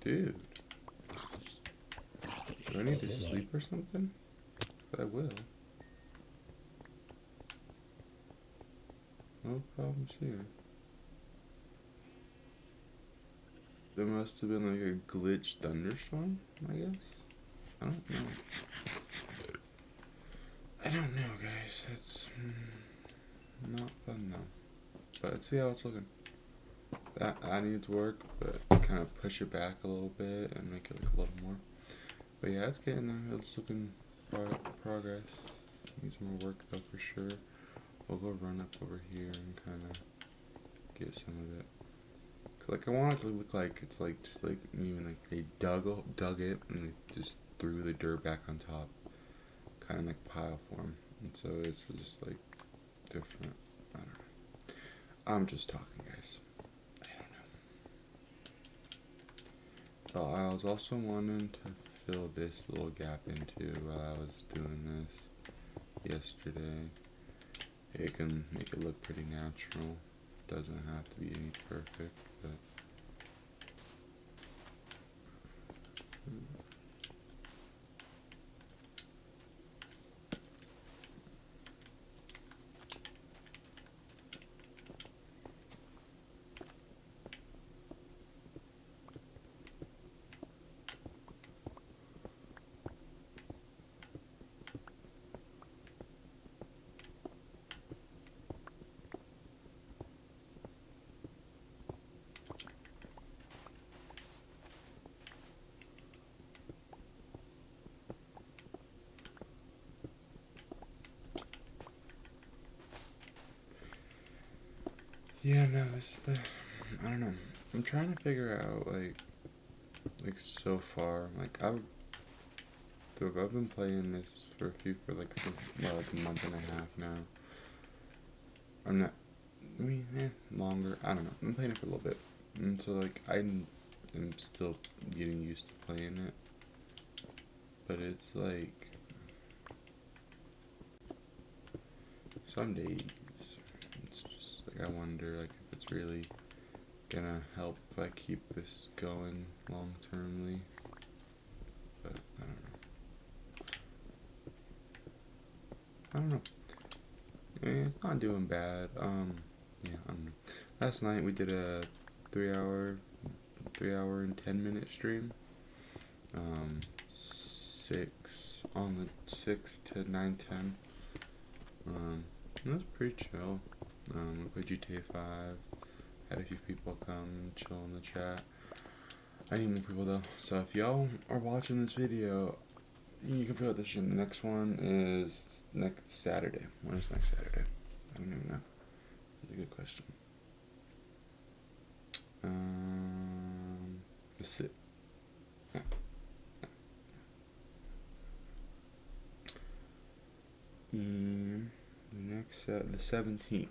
dude. Do I need to sleep or something? But I will. No problems here. There must have been like a glitched thunderstorm, I guess? I don't know. I don't know, guys. It's not fun though. But let's see how it's looking. I need to work, but kind of push it back a little bit and make it look a little more. But yeah, it's getting there. It's looking progress. Needs more work though for sure. We'll go run up over here and kind of get some of it. Cause like I want it to look like it's like just like even like they dug it and they just threw the dirt back on top, kind of like pile form. And so it's just like different. I don't know. I'm just talking, guys. I don't know. I was also wanting to fill this little gap into while I was doing this yesterday. It can make it look pretty natural. Doesn't have to be any perfect, but yeah, no, but I don't know. I'm trying to figure out like so far, like I've been playing this for like a month and a half now. I'm not. I mean, longer. I don't know. I'm playing it for a little bit, and so like I'm still getting used to playing it. But it's like some days it's just like I wonder like if it's really gonna help if I keep this going long termly. But I don't know. I don't know. I mean, it's not doing bad. Yeah, I don't know. Last night we did a 3 hour and 10-minute stream. 6 to 9:10. It was pretty chill. We played GTA 5. Had a few people come chill in the chat. I need more people though. So if y'all are watching this video, you can put out the stream. The next one is next Saturday. When is next Saturday? I don't even know. That's a good question. The 6th. Yeah. And the next, the 17th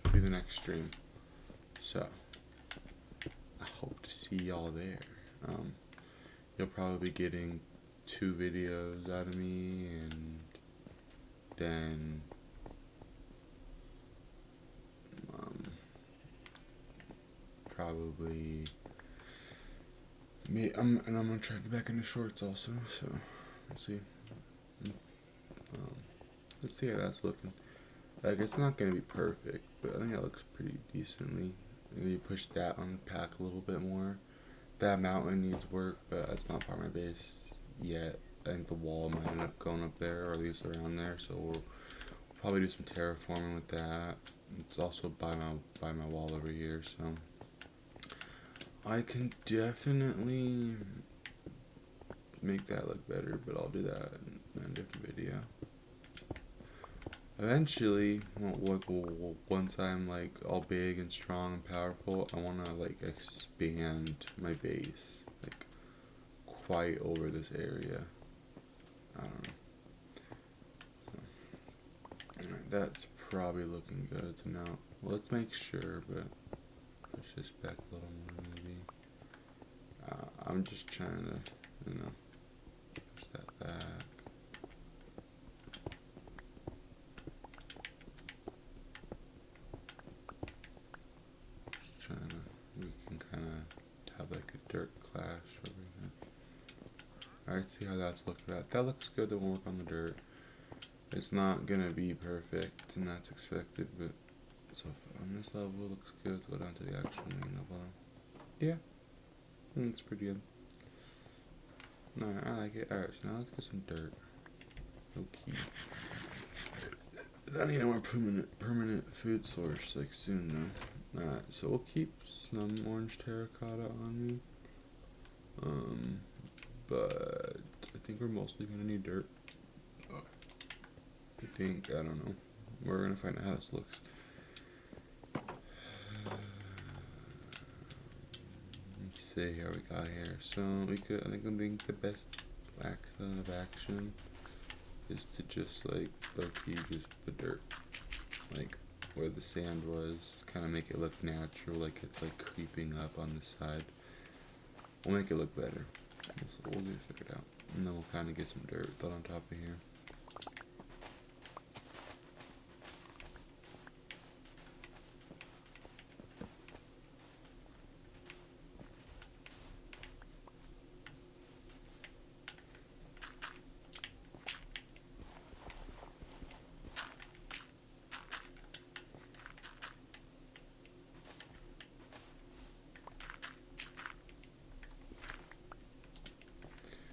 will be the next stream. So, hope to see y'all there. You'll probably be getting 2 videos out of me, and then probably me. And I'm gonna try to get back into shorts also. So let's see. Let's see how that's looking. Like, it's not gonna be perfect, but I think it looks pretty decently. Maybe push that on the pack a little bit more. That mountain needs work, but that's not part of my base yet. I think the wall might end up going up there, or at least around there. So we'll probably do some terraforming with that. It's also by my wall over here, so I can definitely make that look better. But I'll do that in a different video. Eventually, once I'm like all big and strong and powerful, I want to like expand my base like quite over this area. I don't know. So, alright, that's probably looking good. So now let's make sure, but push this back a little more maybe. I'm just trying to, push that back. We can kind of have like a dirt clash over here. Alright, see how that's looking at. That looks good, then we'll work on the dirt. It's not gonna be perfect, and that's expected, but so on this level it looks good. Let's go down to the actual main level. Yeah, it's pretty good. Alright, I like it. Alright, so now let's get some dirt. Okay. I need a more permanent food source, like soon though. Alright, so we'll keep some orange terracotta on me. But I think we're mostly gonna need dirt. I don't know. We're gonna find out how this looks. Let's see how we got here. So I think the best of action is to just like low-key just the dirt, like where the sand was, kind of make it look natural, like it's like creeping up on the side. We'll make it look better. So we'll get it figured out, and then we'll kind of get some dirt thrown on top of here.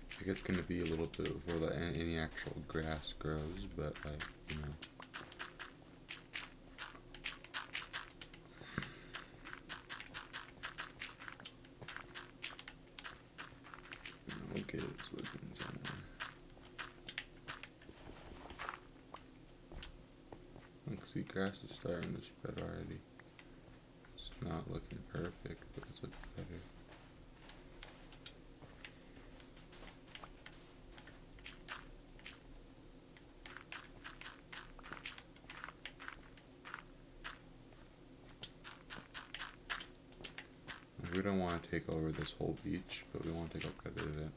I think it's going to be a little bit before any actual grass grows, but like, we'll get it looking somewhere. Look, see, grass is starting to spread already. It's not looking perfect, but it's looking better. We don't want to take over this whole beach, but we want to take up quite a bit of it.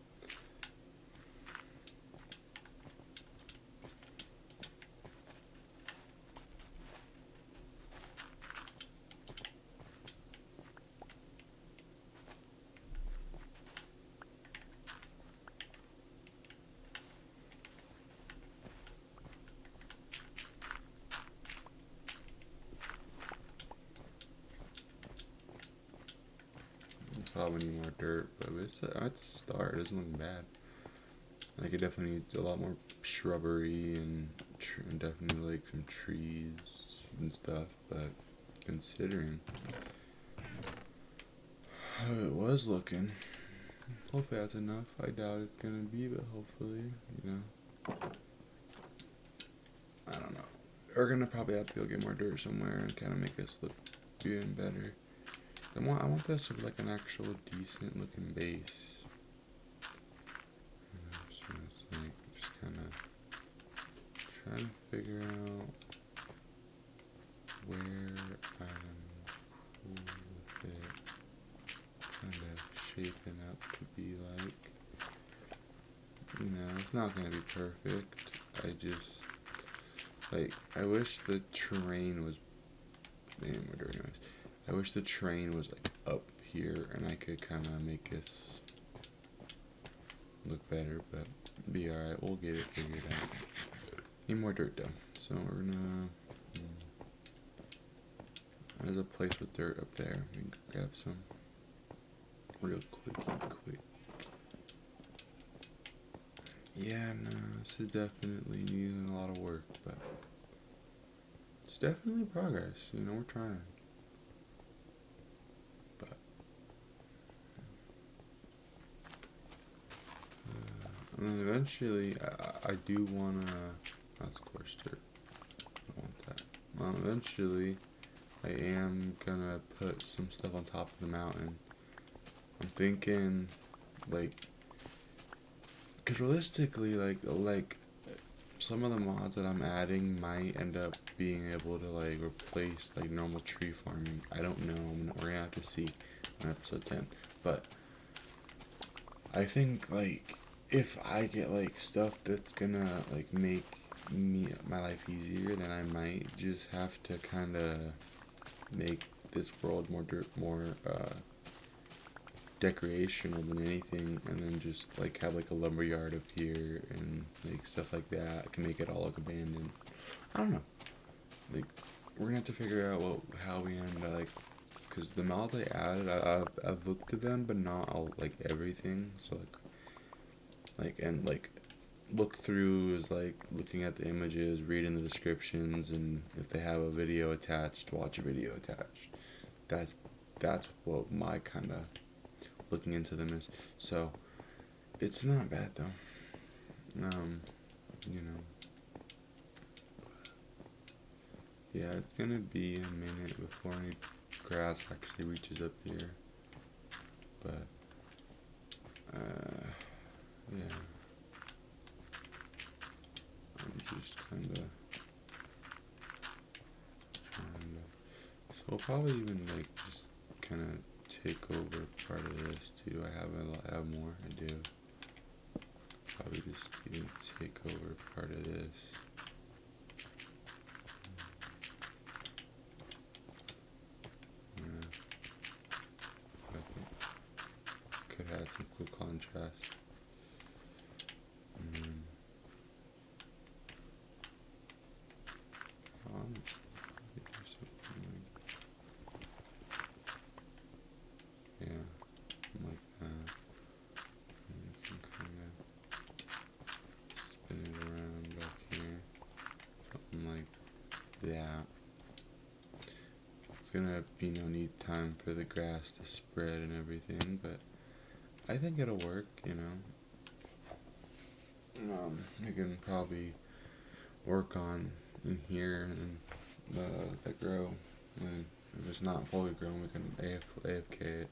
Probably need more dirt, but it's a start. It doesn't look bad. Like, it definitely needs a lot more shrubbery and definitely like some trees and stuff. But considering how it was looking, hopefully that's enough. I doubt it's gonna be, but hopefully, I don't know. We're gonna probably have to go get more dirt somewhere and kind of make this look even better. I want this to be like an actual decent looking base. So it's like just kind of trying to figure out where I'm cool with it. you know, it's not gonna be perfect. I just, like, I wish the terrain was, man, we're doing anyways. I wish the terrain was, like, up here, and I could kind of make this look better, but be alright, we'll get it figured out. Need more dirt, though, so we're gonna, there's a place with dirt up there. We can grab some real quick. Yeah, no, this is definitely needing a lot of work, but it's definitely progress. You know, we're trying. But and then eventually, I do wanna. That's coarse dirt. I don't want that. Eventually, I am gonna put some stuff on top of the mountain. I'm thinking, like, because realistically, like some of the mods that I'm adding might end up being able to like replace like normal tree farming. I don't know. We're gonna have to see on episode 10. But I think like if I get like stuff that's gonna like make my life easier, then I might just have to kind of make this world more decorational than anything, and then just like have like a lumber yard up here and like stuff like that. I can make it all look abandoned. I don't know. Like we're gonna have to figure out how we end up, like, because the mods I added, I've looked at them, but not all like everything. So like look through is like looking at the images, reading the descriptions, and if they have a video attached, watch a video attached. That's what my kind of looking into them is. So it's not bad though. You know. Yeah, it's gonna be a minute before any grass actually reaches up here. But yeah. I'm just kinda trying to, so I'll probably even like just kinda take over part of this too. I have more. I do. Probably just even take over part of this. Yeah. Could have some cool contrast. Yeah, like that. And you can kind of spin it around back here. Something like that. It's gonna be no need time for the grass to spread and everything, but I think it'll work, you know. I can probably work on in here and the grow. And if it's not fully grown, we can AFK it.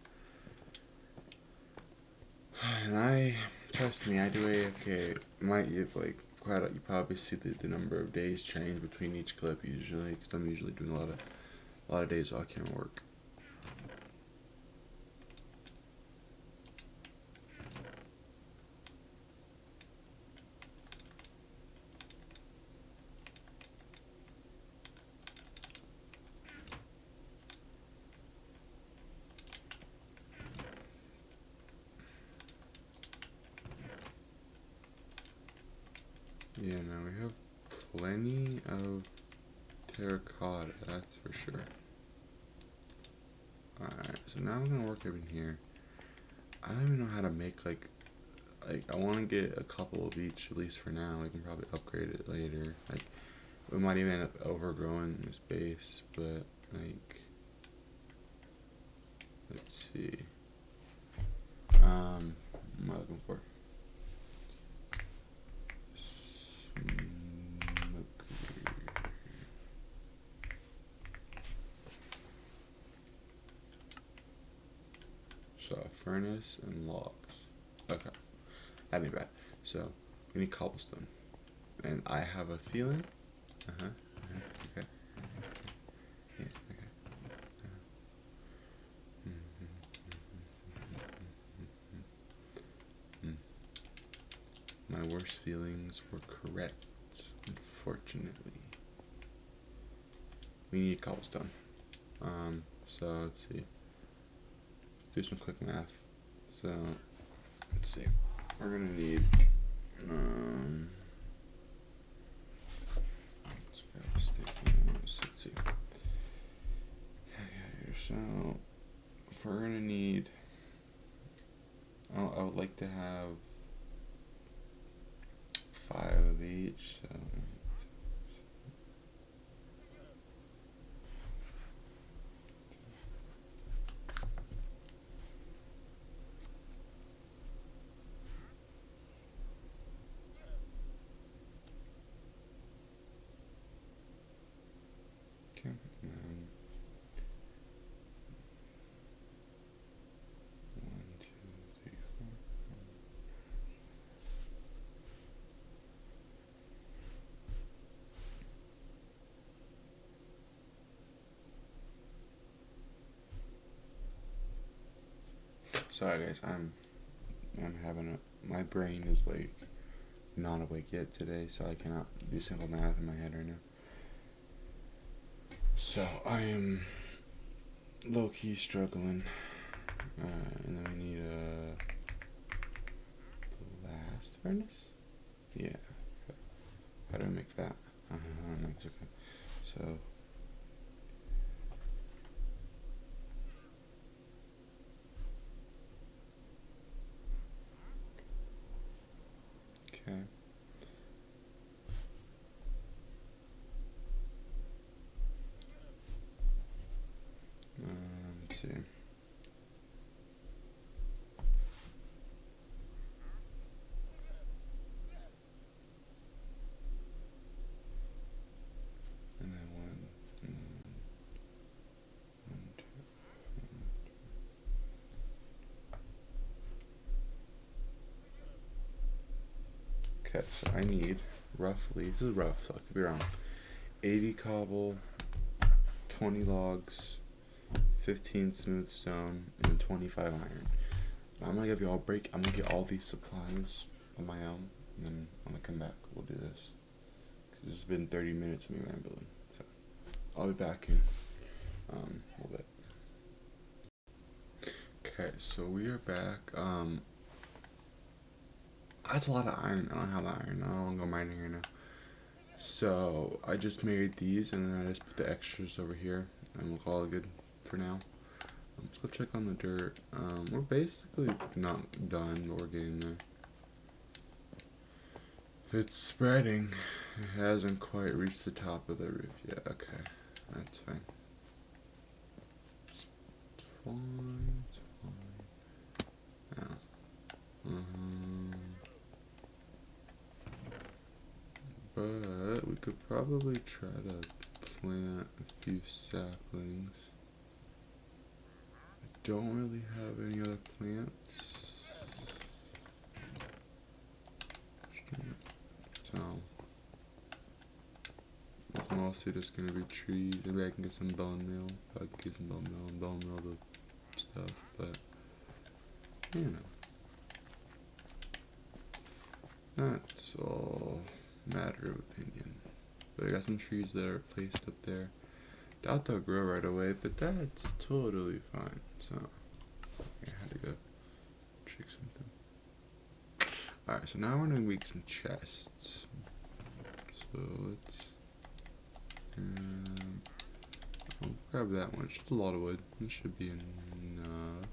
And trust me, I do AFK. Might you like quite you probably see the number of days change between each clip usually, because I'm usually doing a lot of days I can't work. Yeah, now we have plenty of terracotta, that's for sure. Alright, so now we're gonna work up in here. I don't even know how to make like I want to get a couple of each, at least for now. We can probably upgrade it later. Like we might even end up overgrowing this base, but like let's see. What am I looking for? So a furnace and logs. Okay, that ain't bad. So we need cobblestone, and I have a feeling. Okay. Yeah. Okay. My feelings were correct, unfortunately. We need cobblestone. So let's see. Let's do some quick math. So let's see. We're gonna need let's grab a stick. Let's see. So if we're gonna need, I would like to have 5 of each. So okay. Sorry guys, I'm having my brain is like not awake yet today, so I cannot do simple math in my head right now. So I am low-key struggling, and then we need a blast furnace. Yeah. How do I make that? I don't know. It's okay. So. Okay. Let's see. And then one, two. Okay, so I need roughly, this is rough, so I could be wrong, 80 cobble, 20 logs, 15 smooth stone, and 25 iron. I'm gonna give you all a break. I'm gonna get all these supplies on my own, and then I'm gonna come back. We'll do this. Cause this has been 30 minutes of me rambling. So I'll be back in a little bit. Okay, so we are back. That's a lot of iron. I don't have the iron. I don't want to go mining here now. So I just made these, and then I just put the extras over here, and we'll call it good for now. Let's go check on the dirt. We're basically not done, but we're getting there. It's spreading. It hasn't quite reached the top of the roof yet. Okay, that's fine. It's fine. It's fine. Yeah. But we could probably try to plant a few saplings. I don't really have any other plants. So it's mostly just gonna be trees. Maybe I can get some bone meal. I can get some bone meal and bone meal the stuff, but you know. That's all matter of opinion. But I got some trees that are placed up there. Doubt they'll grow right away, but that's totally fine. So I had to go check something. Alright, so now we're gonna make some chests. So let's I'll grab that one. It's just a lot of wood. This should be enough.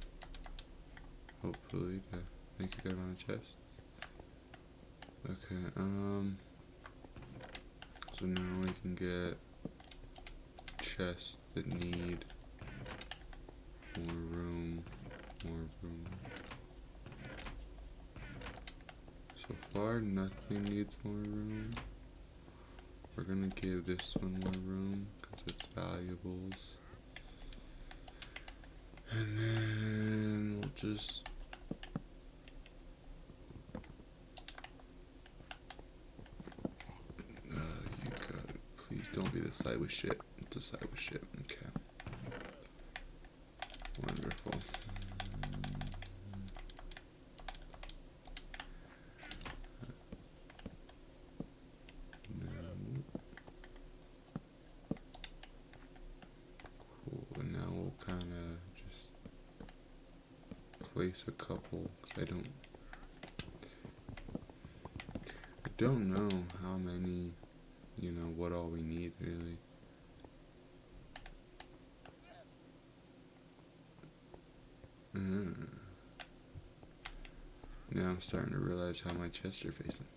Hopefully to make a good amount of chests. Okay, so now we can get chests that need more room. So far, nothing needs more room. We're gonna give this one more room because it's valuables. And then we'll just you got it. Please don't be the side with shit. It's a side with shit. Okay. Wonderful. place a couple, because I don't know how many, you know, what all we need really. Now I'm starting to realize how my chests are facing.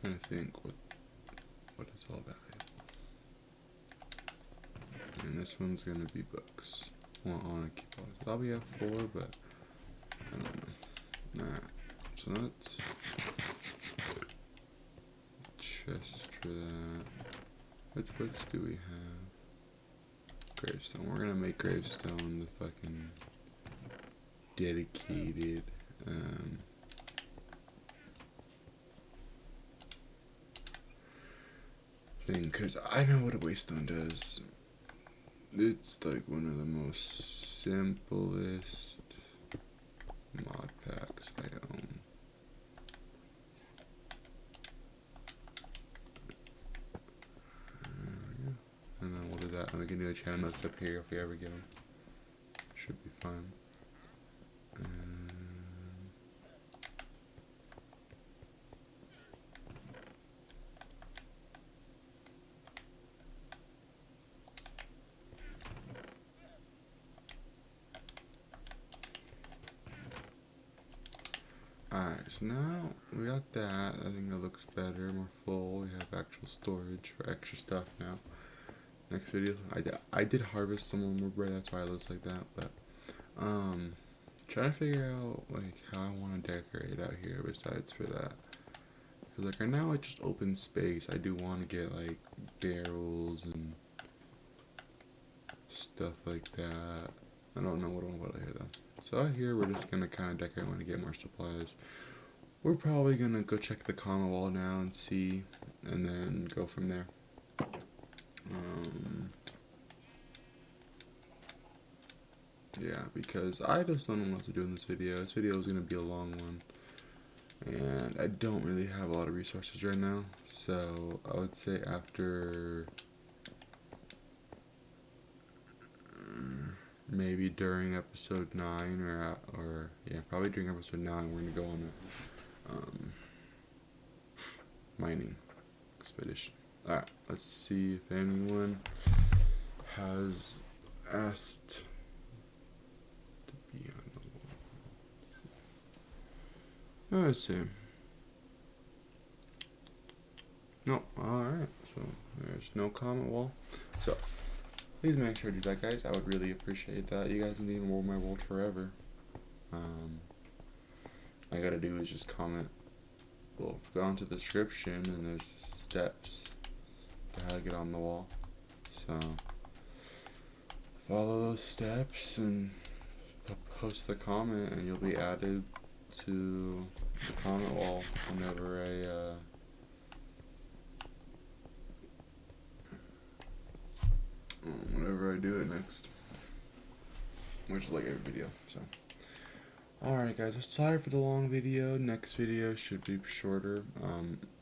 Trying to think what is all valuable. And this one's gonna be books. Well, I wanna keep all this. Thought we have 4, but I don't know. Nah. So that's chest for that. Which books do we have? Gravestone. We're gonna make Gravestone the fucking dedicated thing, because I know what a waystone does. It's like one of the most simplest mod packs I own. And then we'll do that, and we can do a channel notes up here if we ever get them. Should be fun. Alright, so now we got that. I think it looks better, more full. We have actual storage for extra stuff now. Next video, I did harvest some more bread, that's why it looks like that. But trying to figure out like how I want to decorate out here besides for that. Cause like right now it's just open space. I do want to get like barrels and stuff like that. I don't know what I want to put out here though. So out here we're just gonna kind of decorate when we get more supplies. We're probably gonna go check the common wall now and see, and then go from there. Yeah, because I just don't know what to do in this video. This video is gonna be a long one, and I don't really have a lot of resources right now. So I would say after maybe during episode 9 or yeah, probably during episode 9 we're gonna go on a mining expedition. Alright, let's see if anyone has asked to be on the wall. Let's see. No, alright, so there's no comment wall. So please make sure to do that, guys. I would really appreciate that. You guys need to roll my world forever. All I gotta do is just comment. Well, go into the description and there's steps to how to get on the wall. So follow those steps and post the comment, and you'll be added to the comment wall whenever I do it next, which is like every video. So alright guys, sorry for the long video. Next video should be shorter.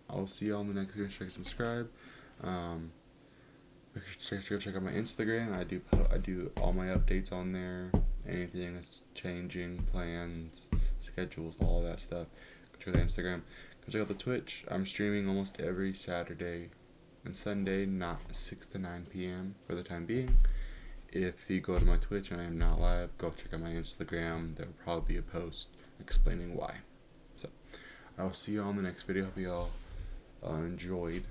I'll see you all in the next video. Check subscribe. Check out my Instagram. I do all my updates on there. Anything that's changing, plans, schedules, all that stuff. Go check out the Instagram. Go check out the Twitch. I'm streaming almost every Saturday and Sunday, not 6 to 9 p.m. for the time being. If you go to my Twitch and I am not live, go check out my Instagram. There will probably be a post explaining why. So, I will see you all in the next video. Hope you all enjoyed,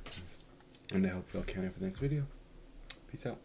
and I hope you all can't wait for the next video. Peace out.